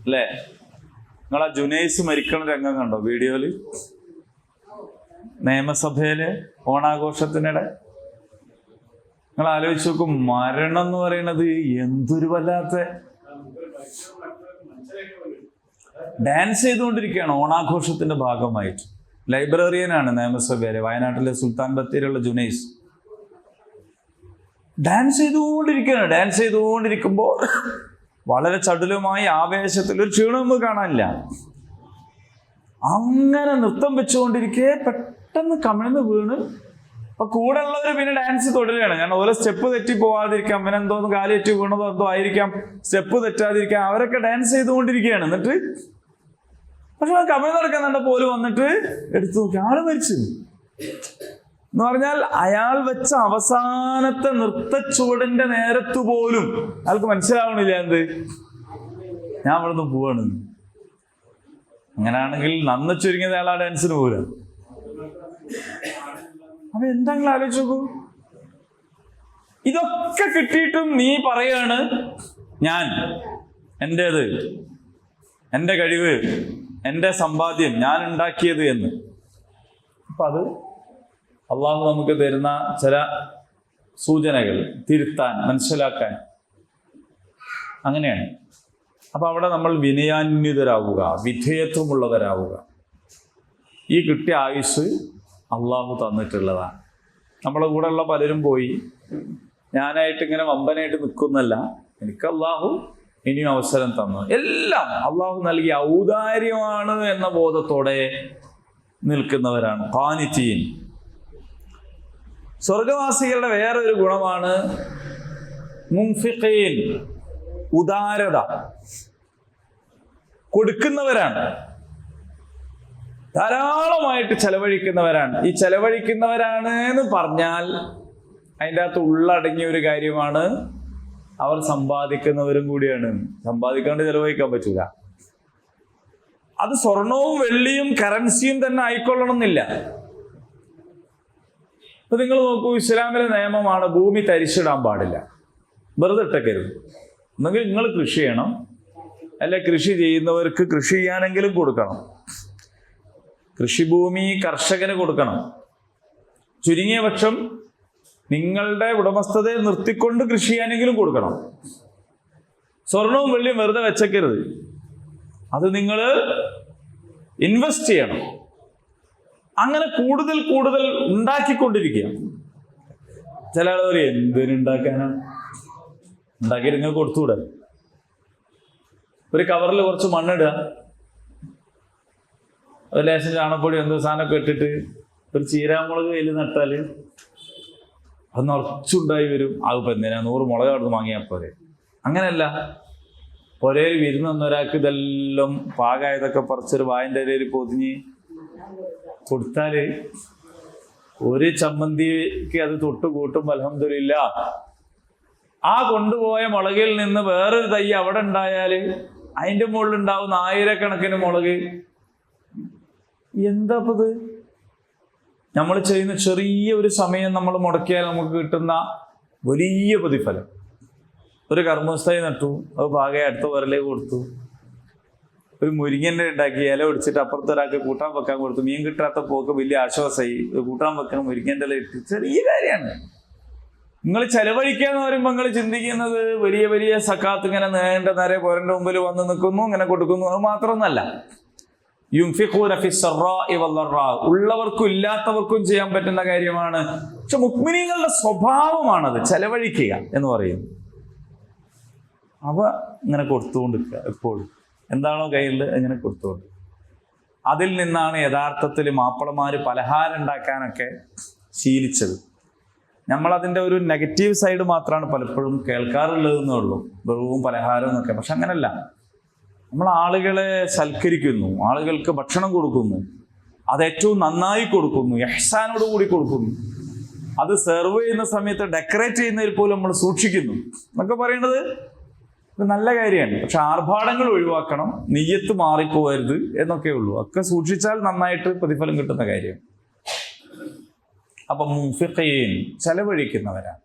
അല്ലേ? നിങ്ങൾ ആ ജുനൈസ് മരിക്കണ രംഗം കണ്ടോ വീഡിയോയില്? നിയമസഭയിലെ ഓണാഘോഷത്തിനിടെ നിങ്ങൾ ആലോചിച്ച് നോക്കും. മരണം എന്ന് പറയുന്നത് എന്തൊരു വല്ലാത്ത. ഡാൻസ് ചെയ്തുകൊണ്ടിരിക്കുകയാണ് ഓണാഘോഷത്തിന്റെ ഭാഗമായിട്ട്. ലൈബ്രറിയനാണ് നിയമസഭയിലെ, വയനാട്ടിലെ സുൽത്താൻ ബത്തേരിയുള്ള ജുനൈസ്. ഡാൻസ് ചെയ്തുകൊണ്ടിരിക്കുമ്പോൾ വളരെ ചടുലമായി ആവേശത്തിൽ, ഒരു ക്ഷീണം നമുക്ക് കാണാനില്ല. അങ്ങനെ നൃത്തം വെച്ചുകൊണ്ടിരിക്കെ പെട്ടെന്ന് കമിഴ്ന്ന് വീണ്. അപ്പൊ കൂടെ ഉള്ളവർ പിന്നെ ഡാൻസ് തുടരുകയാണ്. കാരണം ഓരോ സ്റ്റെപ്പ് തെറ്റി പോവാതിരിക്കാം, അവൻ എന്തോന്ന് കാലേറ്റി വീണതോ എന്തോ ആയിരിക്കാം, സ്റ്റെപ്പ് തെറ്റാതിരിക്കാം, അവരൊക്കെ ഡാൻസ് ചെയ്തുകൊണ്ടിരിക്കുകയാണ്. എന്നിട്ട് പക്ഷെ ആ കമിഴ്ന്ന് നടക്കുന്നുണ്ട് പോലും വന്നിട്ട് എടുത്തു നോക്കി, ആള് മരിച്ചു എന്ന് പറഞ്ഞാൽ അയാൾ വെച്ച അവസാനത്തെ നൃത്തച്ചുവടിന്റെ നേരത്ത് പോലും അയാൾക്ക് മനസ്സിലാവണില്ല എന്ത്, ഞാൻ അവിടെ നിന്ന് പോവാണ്. അങ്ങനെയാണെങ്കിൽ നന്ന ചുരുങ്ങിയത് അയാൾ ആ ഡാൻസിന് പോരാ. അപ്പൊ എന്താ നിങ്ങൾ ആലോചിച്ച് നോക്കൂ. ഇതൊക്കെ കിട്ടിയിട്ടും നീ പറയാണ് ഞാൻ, എൻ്റേത്, എൻ്റെ കഴിവ്, എൻ്റെ സമ്പാദ്യം, ഞാൻ ഉണ്ടാക്കിയത് എന്ന്. അപ്പൊ അത് അള്ളാഹു നമുക്ക് തരുന്ന ചില സൂചനകൾ തിരുത്താൻ, മനസ്സിലാക്കാൻ. അങ്ങനെയാണ്. അപ്പൊ അവിടെ നമ്മൾ വിനയാന്വിതരാവുക, വിധേയത്വമുള്ളവരാവുക. ഈ കിട്ടിയ ആയുസ് അള്ളാഹു തന്നിട്ടുള്ളതാണ്. നമ്മളെ കൂടെയുള്ള പലരും പോയി, ഞാനായിട്ട് ഇങ്ങനെ വമ്പനായിട്ട് നിൽക്കുന്നല്ല, എനിക്ക് അള്ളാഹു ഇനിയും അവസരം തന്നു. എല്ലാം അള്ളാഹു നൽകിയ ഔദാര്യമാണ് എന്ന ബോധത്തോടെ നിൽക്കുന്നവരാണ് ഖാനിതീൻ. സ്വർഗവാസികളുടെ വേറൊരു ഗുണമാണ് മുൻഫിഖീൻ, ഉദാരത, കൊടുക്കുന്നവരാണ്, ധാരാളമായിട്ട് ചെലവഴിക്കുന്നവരാണ്. ഈ ചെലവഴിക്കുന്നവരാണ് എന്ന് പറഞ്ഞാൽ അതിൻ്റെ അകത്ത് ഉള്ളടങ്ങിയ ഒരു കാര്യമാണ് അവർ സമ്പാദിക്കുന്നവരും കൂടിയാണ്. സമ്പാദിക്കാണ്ട് ചെലവഴിക്കാൻ പറ്റൂല. അത് സ്വർണവും വെള്ളിയും കറൻസിയും തന്നെ ആയിക്കൊള്ളണം എന്നില്ല. ഇപ്പൊ നിങ്ങൾ നോക്കൂ, ഇസ്ലാമിലെ നിയമമാണ് ഭൂമി തരിച്ചിടാൻ പാടില്ല, വെറുതെ ഇട്ടക്കരുത്. ഒന്നെങ്കിൽ നിങ്ങൾ കൃഷി ചെയ്യണം, അല്ലെ കൃഷി ചെയ്യുന്നവർക്ക് കൃഷി ചെയ്യാനെങ്കിലും കൊടുക്കണം. കൃഷിഭൂമി കർഷകന് കൊടുക്കണം. ചുരുങ്ങിയ പക്ഷം നിങ്ങളുടെ ഉടമസ്ഥതയെ നിർത്തിക്കൊണ്ട് കൃഷി ചെയ്യാനെങ്കിലും കൊടുക്കണം. സ്വർണവും വെള്ളിയും വെറുതെ വെച്ചേക്കരുത്. അത് നിങ്ങൾ ഇൻവെസ്റ്റ് ചെയ്യണം. അങ്ങനെ കൂടുതൽ കൂടുതൽ ഉണ്ടാക്കിക്കൊണ്ടിരിക്കുക. ചില ആളുകൾ എന്തിനുണ്ടാക്കാനാണ്, ഉണ്ടാക്കിയിട്ട് നിങ്ങൾ കൊടുത്തുകൂടെ? ഒരു കവറിൽ കുറച്ച് മണ്ണിടുക, ഒരു ലേശം ചാണപ്പൊടി എന്തോ സാധനമൊക്കെ ഇട്ടിട്ട് ഒരു ചീരാമുളക് കയ്യിൽ നട്ടാൽ അത് നിറച്ചുണ്ടായി വരും. അതിപ്പോൾ എന്തിനാ 100 മുളക് അവിടുന്ന് വാങ്ങിയാൽ പോരെ? അങ്ങനെയല്ല. ഒരേ വിരുന്ന് വന്നൊരാൾക്ക് ഇതെല്ലാം പാകമായതൊക്കെ പറിച്ചൊരു വായൻ്റെ ഇലയിൽ പൊതിഞ്ഞ് കൊടുത്താൽ ഒരു ചമ്മന്തിക്ക് അത് തൊട്ട് കൂട്ടും. അൽഹംദുലില്ലാഹ്. ആ കൊണ്ടുപോയ മുളകിൽ നിന്ന് വേറൊരു തൈ അവിടെ ഉണ്ടായാൽ അതിൻ്റെ മുകളിൽ ഉണ്ടാവുന്ന 1000കണക്കിന് മുളക്. എന്താ ഇത്? നമ്മൾ ചെയ്യുന്ന ചെറിയ ഒരു സമയം നമ്മൾ മുടക്കിയാൽ നമുക്ക് കിട്ടുന്ന വലിയ പ്രതിഫലം. ഒരു കർമ്മസ്ഥൈ നട്ടു, അത് പാകെ അടുത്ത വരലേക്ക് കൊടുത്തു. ഒരു മുരിങ്ങൻ്റെ ഉണ്ടാക്കി ഇല ഒടിച്ചിട്ട് അപ്പുറത്തൊരാൾക്ക് കൂട്ടാൻ വെക്കാൻ കൊടുത്തു. മീൻ കിട്ടാത്ത പോക്ക് വലിയ ആശ്വാസമായി. കൂട്ടാൻ വെക്കണം, മുരിങ്ങൻ്റെ ഇല ഇട്ട്. ചെറിയ കാര്യമാണ്. നിങ്ങൾ ചെലവഴിക്കാന്ന് പറയുമ്പോൾ നിങ്ങൾ ചിന്തിക്കുന്നത് വലിയ വലിയ സക്കാത്ത് ഇങ്ങനെ നീണ്ട നേരെ പോരൻ്റെ മുമ്പിൽ വന്ന് നിൽക്കുന്നു, ഇങ്ങനെ കൊടുക്കുന്നു, അത് മാത്രമൊന്നല്ല. യുൻഫിഖൂന ഫിസ്സറാഇ വല്ലറാ, ഉള്ളവർക്കും ഇല്ലാത്തവർക്കും ചെയ്യാൻ പറ്റുന്ന കാര്യമാണ്. പക്ഷെ മുഅ്മിനീങ്ങളുടെ സ്വഭാവമാണത്, ചെലവഴിക്കുക എന്ന് പറയുന്നത്. അവ ഇങ്ങനെ കൊടുത്തുകൊണ്ടിരിക്കുക എപ്പോഴും. എന്താണോ കയ്യിൽ ഇങ്ങനെ കൊടുത്തുകൊണ്ട്. അതിൽ നിന്നാണ് യഥാർത്ഥത്തിൽ മാപ്പിളമാർ പലഹാരം ഉണ്ടാക്കാനൊക്കെ ശീലിച്ചത്. നമ്മളതിൻ്റെ ഒരു നെഗറ്റീവ് സൈഡ് മാത്രമാണ് പലപ്പോഴും കേൾക്കാറുള്ളതെന്നേ ഉള്ളൂ, വെറും പലഹാരം എന്നൊക്കെ. പക്ഷെ അങ്ങനല്ല. നമ്മൾ ആളുകളെ സൽക്കരിക്കുന്നു, ആളുകൾക്ക് ഭക്ഷണം കൊടുക്കുന്നു, അത് ഏറ്റവും നന്നായി കൊടുക്കുന്നു, ഇഹ്സാനോട് കൂടി കൊടുക്കുന്നു. അത് സെർവ് ചെയ്യുന്ന സമയത്ത് ഡെക്കറേറ്റ് ചെയ്യുന്നതിൽ പോലും നമ്മൾ സൂക്ഷിക്കുന്നു എന്നൊക്കെ പറയുന്നത് ഇത് നല്ല കാര്യമാണ്. പക്ഷെ ആർഭാടങ്ങൾ ഒഴിവാക്കണം, നിയ്യത്ത് മാറിപ്പോകരുത് എന്നൊക്കെ ഉള്ളൂ. ഒക്കെ സൂക്ഷിച്ചാൽ നന്നായിട്ട് പ്രതിഫലം കിട്ടുന്ന കാര്യം. അപ്പൊ മുൻഫിഖീൻ ചെലവഴിക്കുന്നവരാണ്.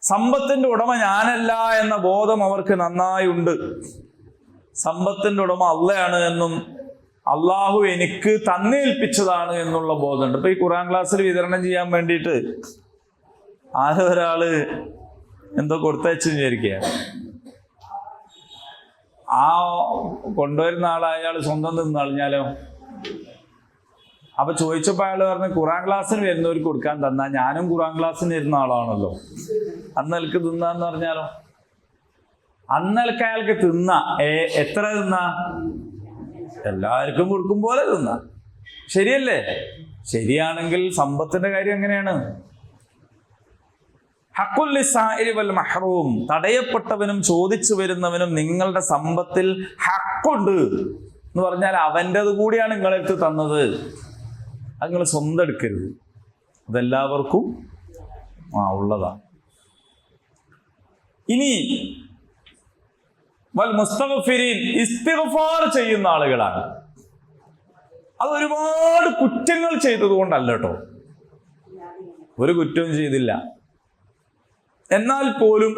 സമ്പത്തിന്റെ ഉടമ ഞാനല്ല എന്ന ബോധം അവർക്ക് നന്നായി ഉണ്ട്. സമ്പത്തിന്റെ ഉടമ അള്ളയാണ് എന്നും അള്ളാഹു എനിക്ക് തന്നേൽപ്പിച്ചതാണ് എന്നുള്ള ബോധമുണ്ട്. ഇപ്പൊ ഈ ഖുർആൻ ക്ലാസ്സിൽ വിതരണം ചെയ്യാൻ വേണ്ടിയിട്ട് ആരോ ഒരാള് എന്തോ കൊടുത്തയച്ചു വിചാരിക്കുക. ആ കൊണ്ടുവരുന്ന അയാൾ സ്വന്തം നിന്ന് കളഞ്ഞാലോ? അപ്പൊ ചോദിച്ചപ്പോ അയാൾ പറഞ്ഞു, ഖുർആൻ ക്ലാസ്സിന് വരുന്നവർക്ക് കൊടുക്കാൻ തന്നാ ഞാനും ഖുർആൻ ക്ലാസ്സിന് വരുന്ന ആളാണല്ലോ, അന്നൽക്ക് തിന്നാന്ന് പറഞ്ഞാലോ? അന്നൽക്ക് അയാൾക്ക് തിന്ന എത്ര തിന്നാ? എല്ലാവർക്കും കൊടുക്കും പോലെ തിന്നാ. ശരിയല്ലേ? ശരിയാണെങ്കിൽ സമ്പത്തിന്റെ കാര്യം എങ്ങനെയാണ്? ഹഖുൽ ലിസ്സാഇലി വൽ മഹ്റൂം, തടയപ്പെട്ടവനും ചോദിച്ചു വരുന്നവനും നിങ്ങളുടെ സമ്പത്തിൽ ഹക്കുണ്ട് എന്ന് പറഞ്ഞാൽ അവൻ്റെത് കൂടിയാണ് നിങ്ങളെടുത്ത് തന്നത്. അത് നിങ്ങൾ സ്വന്തം എടുക്കരുത്, അതെല്ലാവർക്കും ഉള്ളതാണ്. ഇനി വൽ മുസ്തഗ്ഫിരീൻ, ഇസ്തിഗ്ഫാർ ചെയ്യുന്ന ആളുകളാണ്. അത് ഒരുപാട് കുറ്റങ്ങൾ ചെയ്തതുകൊണ്ടല്ല കേട്ടോ, ഒരു കുറ്റവും ചെയ്തില്ല, എന്നാൽ പോലും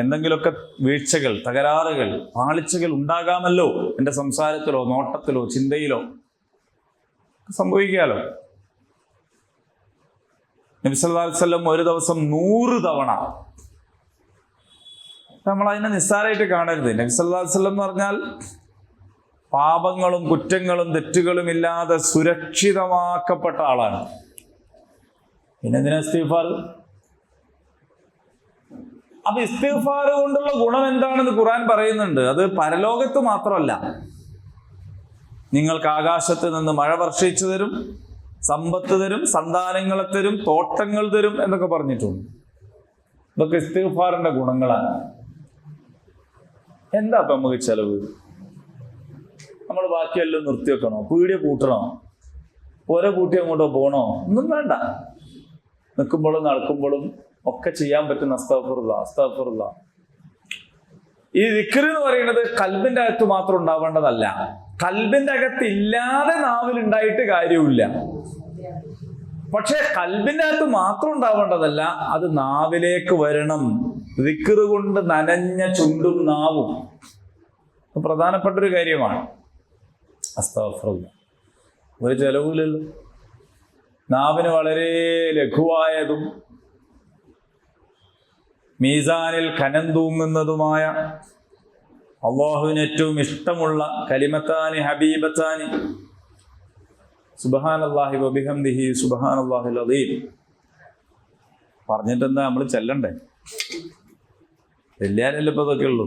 എന്തെങ്കിലുമൊക്കെ വീഴ്ചകൾ, തകരാറുകൾ, പാളിച്ചകൾ ഉണ്ടാകാമല്ലോ എൻ്റെ സംസാരത്തിലോ നോട്ടത്തിലോ ചിന്തയിലോ സംഭവിക്കാലോ. നബി സല്ലല്ലാഹു അലൈഹി വസല്ലം ഒരു ദിവസം 100 തവണ, നമ്മൾ അതിനെ നിസ്സാരമായിട്ട് കാണരുത്. നബി സല്ലല്ലാഹു അലൈഹി വസല്ലം എന്ന് പറഞ്ഞാൽ പാപങ്ങളും കുറ്റങ്ങളും തെറ്റുകളും ഇല്ലാതെ സുരക്ഷിതമാക്കപ്പെട്ട ആളാണ്. പിന്നെ എന്തിനാ ഇസ്തിഗ്ഫാർ? അപ്പൊ ഇസ്തിഗ്ഫാർ കൊണ്ടുള്ള ഗുണം എന്താണെന്ന് ഖുർആൻ പറയുന്നുണ്ട്. അത് പരലോകത്ത് മാത്രമല്ല, നിങ്ങൾക്ക് ആകാശത്ത് നിന്ന് മഴ വർഷിച്ചു തരും, സമ്പത്ത് തരും, സന്താനങ്ങളെ തരും, തോട്ടങ്ങൾ തരും എന്നൊക്കെ പറഞ്ഞിട്ടുണ്ട്. ഇതൊക്കെ ഇസ്തിഗ്ഫാറിന്റെ ഗുണങ്ങളാണ്. എന്താ അപ്പൊ നമുക്ക് ചെലവ്? നമ്മൾ ബാക്കിയെല്ലാം നിർത്തി വെക്കണോ? പീടിയ പൂട്ടണോ? ഓരോ കൂട്ടി അങ്ങോട്ടോ പോകണോ? ഒന്നും വേണ്ട. നിൽക്കുമ്പോഴും നടക്കുമ്പോഴും ഒക്കെ ചെയ്യാൻ പറ്റുന്ന അസ്തഗ്ഫിറുല്ലാഹ്, അസ്തഗ്ഫിറുല്ലാഹ്. ഈ ദിക്ർ എന്ന് പറയുന്നത് കൽബിന്റെ അകത്ത് മാത്രം ഉണ്ടാവേണ്ടതല്ല. കൽബിന്റെ അകത്ത് ഇല്ലാതെ നാവിലുണ്ടായിട്ട് കാര്യമില്ല. പക്ഷെ കൽബിന്റെ അകത്ത് മാത്രം ഉണ്ടാവേണ്ടതല്ല, അത് നാവിലേക്ക് വരണം. ദിക്ർ കൊണ്ട് നനഞ്ഞ ചുണ്ടും നാവും പ്രധാനപ്പെട്ടൊരു കാര്യമാണ്. അസ്തഗ്ഫിറുല്ലാഹ്. ഒരു ചെലവില്ലല്ലോ. നാവിന് വളരെ ലഘുവായതും മീസാനിൽ കനം തൂങ്ങുന്നതുമായ അല്ലാഹുവിന് ഏറ്റവും ഇഷ്ടമുള്ള കലിമത്താനി ഹബീബത്താനി സുബ്ഹാനല്ലാഹി വബിഹംദിഹി സുബ്ഹാനല്ലാഹിൽ അദീം പറഞ്ഞിട്ടെന്താ നമ്മൾ ചെല്ലണ്ടേ? എല്ലാവരല്ലേ ഇപ്പൊ ഇതൊക്കെ ഉള്ളൂ.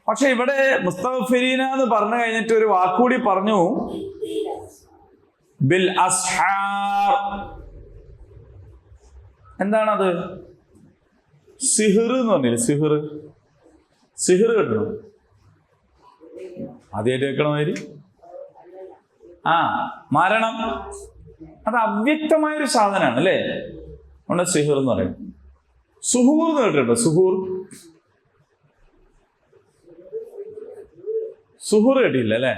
പക്ഷെ ഇവിടെ മുസ്തഗ്ഫിരീന എന്ന് പറഞ്ഞു കഴിഞ്ഞിട്ട് ഒരു വാക്കുകൂടി പറഞ്ഞു, ബിൽ അസ്ഹാർ. എന്താണത്? സിഹിർ എന്ന് പറഞ്ഞില്ലേ? സിഹിർ കിട്ടണം. ആദ്യമായിട്ട് കേൾക്കണമാതിരി. മരണം അത് അവ്യക്തമായൊരു സാധനമാണ് അല്ലേ? അതുകൊണ്ട് സിഹിർ എന്ന് പറയും. സുഹൂർ എന്ന് കേട്ടിട്ടുണ്ടോ? സുഹൂർ കേട്ടില്ല അല്ലേ?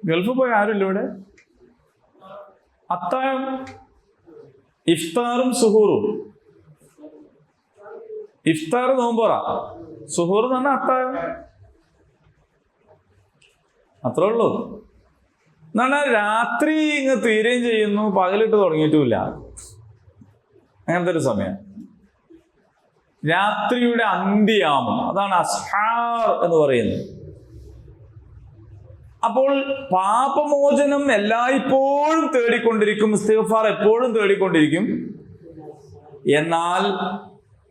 ഗൾഫിൽ പോയി ആരുമില്ല ഇവിടെ. അത്താഴം, ഇഫ്താറും സുഹൂറും. ഇഫ്താർ നോമ്പോറ, സുഹൂർ എന്ന് പറഞ്ഞാൽ അത്താഴം. അത്രേ ഉള്ളൂ. എന്നാണ് രാത്രി ഇങ്ങ് തീരുകയും ചെയ്യുന്നു, പകലിട്ട് തുടങ്ങിയിട്ടുമില്ല. അങ്ങനത്തെ ഒരു സമയം. രാത്രിയുടെ അന്ത്യയാമം, അതാണ് അസ്ഹാർ എന്ന് പറയുന്നത്. അപ്പോൾ പാപമോചനം എല്ലായ്പ്പോഴും തേടിക്കൊണ്ടിരിക്കും, ഇസ്തിഗ്ഫാർ എപ്പോഴും തേടിക്കൊണ്ടിരിക്കും. എന്നാൽ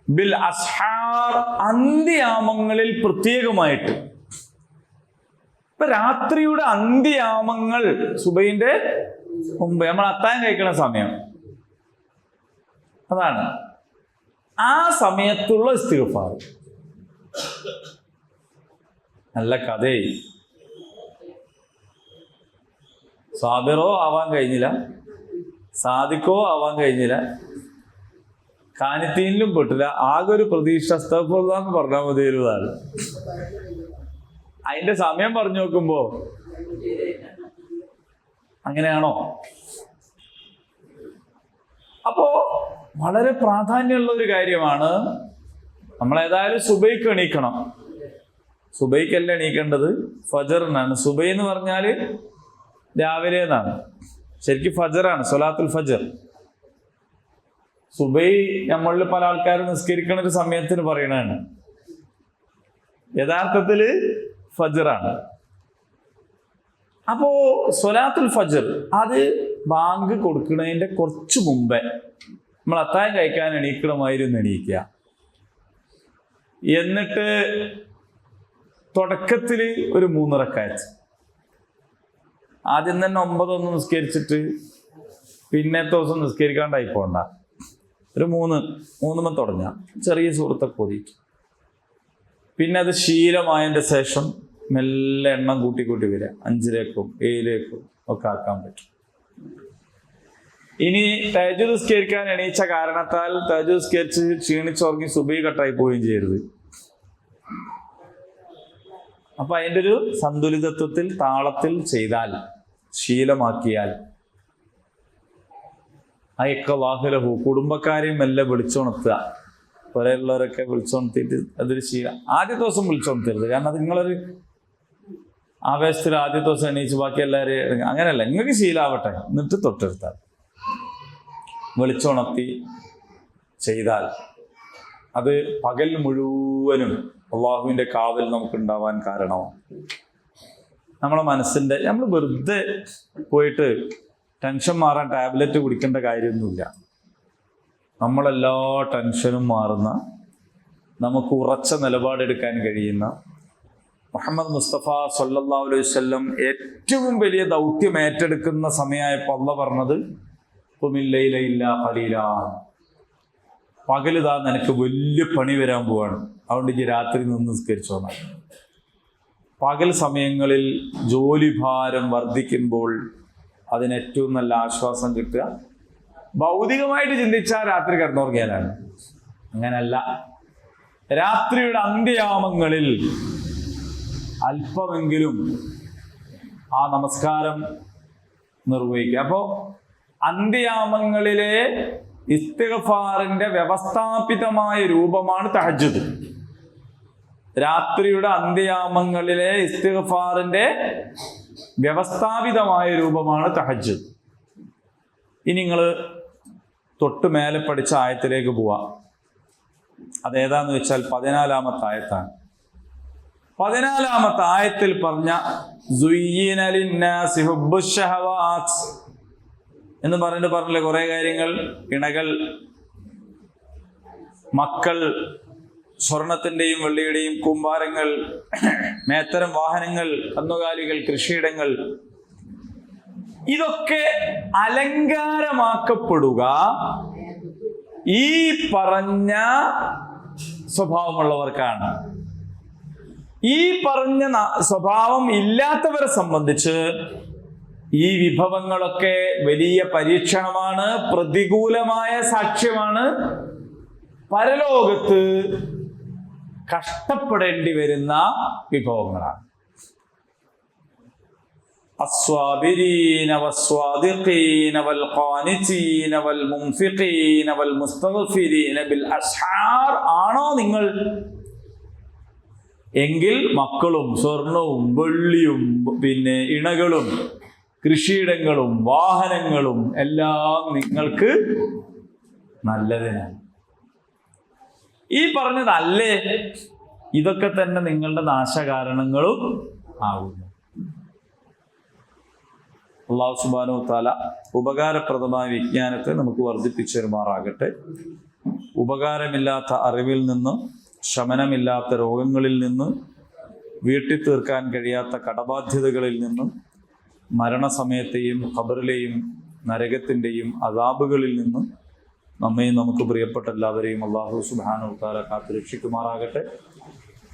ബിൽ അസ്ഹാർ, അന്ത്യയാമങ്ങളിൽ പ്രത്യേകമായിട്ട്. ഇപ്പൊ രാത്രിയുടെ അന്ത്യയാമങ്ങൾ, സുബഹിന്റെ മുമ്പ് നമ്മൾ അത്താഴം കഴിക്കുന്ന സമയം, അതാണ് ആ സമയത്തുള്ള ഇസ്തിഗ്ഫാർ. നല്ല കഥയായി. സാബിറോ ആവാൻ കഴിഞ്ഞില്ല, സാദിഖോ ആവാൻ കഴിഞ്ഞില്ല, കാനിത്തീനിലും പെട്ടില്ല. ആകെ ഒരു പ്രതീക്ഷ അസ്തഗ്ഫിറുല്ലാഹ് എന്ന് പറഞ്ഞാൽ മതിയായിരുന്നു. അതിന്റെ സമയം പറഞ്ഞു നോക്കുമ്പോ അങ്ങനെയാണോ? അപ്പോ വളരെ പ്രാധാന്യമുള്ള ഒരു കാര്യമാണ്. നമ്മൾ ഏതായാലും സുബൈക്ക് എണീക്കണം. സുബൈക്കല്ല എണീക്കേണ്ടത്, ഫജറിനാണ്. സുബൈ എന്ന് പറഞ്ഞാൽ രാവിലെ എന്നാണ്. ശരിക്കും ഫജറാണ്, സ്വലാത്തുൽ ഫജർ. സുബൈ നമ്മളിൽ പല ആൾക്കാരും നിസ്കരിക്കണ ഒരു സമയത്തിന് പറയണതാണ്. യഥാർത്ഥത്തില് ഫജറാണ്. അപ്പോ സ്വലാത്തുൽ ഫജർ അത് ബാങ്ക് കൊടുക്കുന്നതിന്റെ കുറച്ചു മുമ്പേ നമ്മൾ അത്താഴം കഴിക്കാൻ എണീക്കണമായിരുന്നു എണീക്കുക. എന്നിട്ട് തുടക്കത്തില് ഒരു 3 റക്അത്ത്, ആദ്യം തന്നെ 9 നിസ്കരിച്ചിട്ട് പിന്നത്തെ ദിവസം നിസ്കരിക്കാണ്ടായി പോണ്ട. ഒരു 3 തുടങ്ങ, ചെറിയ സൂറത്തൊക്കെ ഓതിയിട്ട് പിന്നെ അത് ശീലമായതിന്റെ ശേഷം മെല്ലെ എണ്ണം കൂട്ടി വരിക. 5ലേക്കും 7ലേക്കും ഒക്കെ ആക്കാൻ പറ്റും. ഇനി തഹജ്ജുദ് നിസ്കരിക്കാൻ എണീച്ച കാരണത്താൽ തഹജ്ജുദ് നിസ്കരിച്ച് ക്ഷീണിച്ചുറങ്ങി സുബഹി കട്ടായി പോവുകയും ചെയ്യരുത്. അപ്പൊ അതിൻ്റെ ഒരു സന്തുലിതത്വത്തിൽ താളത്തിൽ ചെയ്താൽ, ശീലമാക്കിയാൽ അയക്ക വാഹുലഹു, കുടുംബക്കാരെയും എല്ലാം വിളിച്ചുണർത്തുക. പുറയുള്ളവരൊക്കെ വിളിച്ചുണർത്തിയിട്ട് അതൊരു ശീലം. ആദ്യ ദിവസം വിളിച്ചുണർത്തരുത്, കാരണം അത് നിങ്ങളൊരു ആവേശത്തിൽ ആദ്യ ദിവസം എണീച്ച് ബാക്കി എല്ലാവരെയും അങ്ങനെയല്ല. നിങ്ങൾക്ക് ശീലാവട്ടെ, എന്നിട്ട് തൊട്ടെടുത്താൽ വിളിച്ചുണർത്തി ചെയ്താൽ അത് പകൽ മുഴുവനും അള്ളാഹുവിൻ്റെ കാവൽ നമുക്കുണ്ടാവാൻ കാരണമാണ്. നമ്മളെ മനസ്സിൻ്റെ, നമ്മൾ വെറുതെ പോയിട്ട് ടെൻഷൻ മാറാൻ ടാബ്ലറ്റ് കുടിക്കേണ്ട കാര്യമൊന്നുമില്ല. നമ്മളെല്ലാ ടെൻഷനും മാറുന്ന, നമുക്ക് ഉറച്ച നിലപാടെടുക്കാൻ കഴിയുന്ന മുഹമ്മദ് മുസ്തഫ സല്ലല്ലാഹു അലൈഹി വസല്ലം ഏറ്റവും വലിയ ദൗത്യം ഏറ്റെടുക്കുന്ന സമയമായപ്പോൾ അള്ളാഹ് പറഞ്ഞത് ഖുമിൽ ലൈല ഇല്ലാ ഖലീലാ, പകലിതാ നിനക്ക് വലിയ പണി വരാൻ പോവാണ്, അതുകൊണ്ട് ഈ രാത്രി നിന്ന് നിസ്കരിച്ചോന്നാണ്. പകൽ സമയങ്ങളിൽ ജോലിഭാരം വർദ്ധിക്കുമ്പോൾ അതിന് ഏറ്റവും നല്ല ആശ്വാസം കിട്ടുക ഭൗതികമായിട്ട് ചിന്തിച്ചാൽ രാത്രി കിടന്നുറങ്ങിയാലാണ്. അങ്ങനല്ല, രാത്രിയുടെ അന്ത്യയാമങ്ങളിൽ അല്പമെങ്കിലും ആ നമസ്കാരം നിർവഹിക്കുക. അപ്പോൾ അന്ത്യയാമങ്ങളിലെ ഇസ്തിഗ്ഫാറിന്റെ വ്യവസ്ഥാപിതമായ രൂപമാണ് തഹജ്ജുദ്. രാത്രിയുടെ അന്ത്യയാമങ്ങളിലെ ഇസ്തിഗ്ഫാറിന്റെ വ്യവസ്ഥാപിതമായ രൂപമാണ് തഹജ്ജുദ്. ഇനി നിങ്ങൾ തൊട്ട് മേലെ പഠിച്ച ആയത്തിലേക്ക് പോവാം. അതേതാന്ന് വെച്ചാൽ 14-ാമത്തെ ആയത്താണ്. 14-ാമത്തെ ആയത്തിൽ പറഞ്ഞ സുയ്യിന ലിന്നാസി ഹുബ്ബുശ് ശഹവാത്ത് എന്ന് പറഞ്ഞില്ലേ കുറെ കാര്യങ്ങൾ. ഇണകൾ, മക്കൾ, സ്വർണത്തിന്റെയും വെള്ളിയുടെയും കൂമ്പാരങ്ങൾ, മേത്തരം വാഹനങ്ങൾ, കന്നുകാലികൾ, കൃഷിയിടങ്ങൾ, ഇതൊക്കെ അലങ്കാരമാക്കപ്പെടുക ഈ പറഞ്ഞ സ്വഭാവമുള്ളവർക്കാണ്. ഈ പറഞ്ഞ സ്വഭാവം ഇല്ലാത്തവരെ സംബന്ധിച്ച് ഈ വിഭവങ്ങളൊക്കെ വലിയ പരീക്ഷണമാണ്, പ്രതികൂലമായ സാക്ഷ്യമാണ്, പരലോകത്ത് കഷ്ടപ്പെടേണ്ടി വരുന്ന വിഭവങ്ങളാണ്. الصابرين والصادقين والقانتين والمنفقين والمستغفرين بالأسحار ആണോ നിങ്ങൾ? എങ്കിൽ മക്കളും സ്വർണവും വെള്ളിയും പിന്നെ ഇണകളും കൃഷിയിടങ്ങളും വാഹനങ്ങളും എല്ലാം നിങ്ങൾക്ക് നല്ലതിനാണ്. ഈ പറഞ്ഞതല്ലേ ഇതൊക്കെ തന്നെ നിങ്ങളുടെ നാശകാരണങ്ങളും ആകുന്നു. അല്ലാഹു സുബ്ഹാനഹു വ തആല ഉപകാരപ്രദമായ വിജ്ഞാനത്തെ നമുക്ക് വർദ്ധിപ്പിച്ചു തരുമാറാകട്ടെ. ഉപകാരമില്ലാത്ത അറിവിൽ നിന്ന്, ശമനമില്ലാത്ത രോഗങ്ങളിൽ നിന്ന്, വീട്ടി തീർക്കാൻ കഴിയാത്ത കടബാധ്യതകളിൽ നിന്നും, മരണസമയത്തെയും ഖബറിലെയും നരകത്തിൻ്റെയും അദാബുകളിൽ നിന്നും നമ്മയും നമുക്ക് പ്രിയപ്പെട്ട എല്ലാവരെയും അല്ലാഹു സുബ്ഹാനഹു വ തആല കാത്തുരക്ഷിക്കുമാറാകട്ടെ.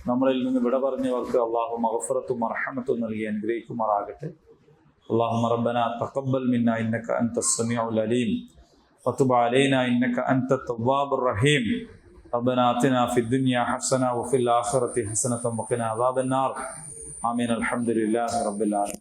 നമ്മളിൽ നിന്ന് വിട പറഞ്ഞവർക്ക് അല്ലാഹു മഗ്ഫിറത്തും മർഹമത്തും നൽകി അനുഗ്രഹിക്കുമാറാകട്ടെ. اللهم ربنا تقبل منا إنك أنت السميع العليم وتب علينا إنك أنت التواب الرحيم. ربنا آتنا في الدنيا حسنة وفي الآخرة حسنة وقنا عذاب النار. آمين. الحمد لله رب العالمين.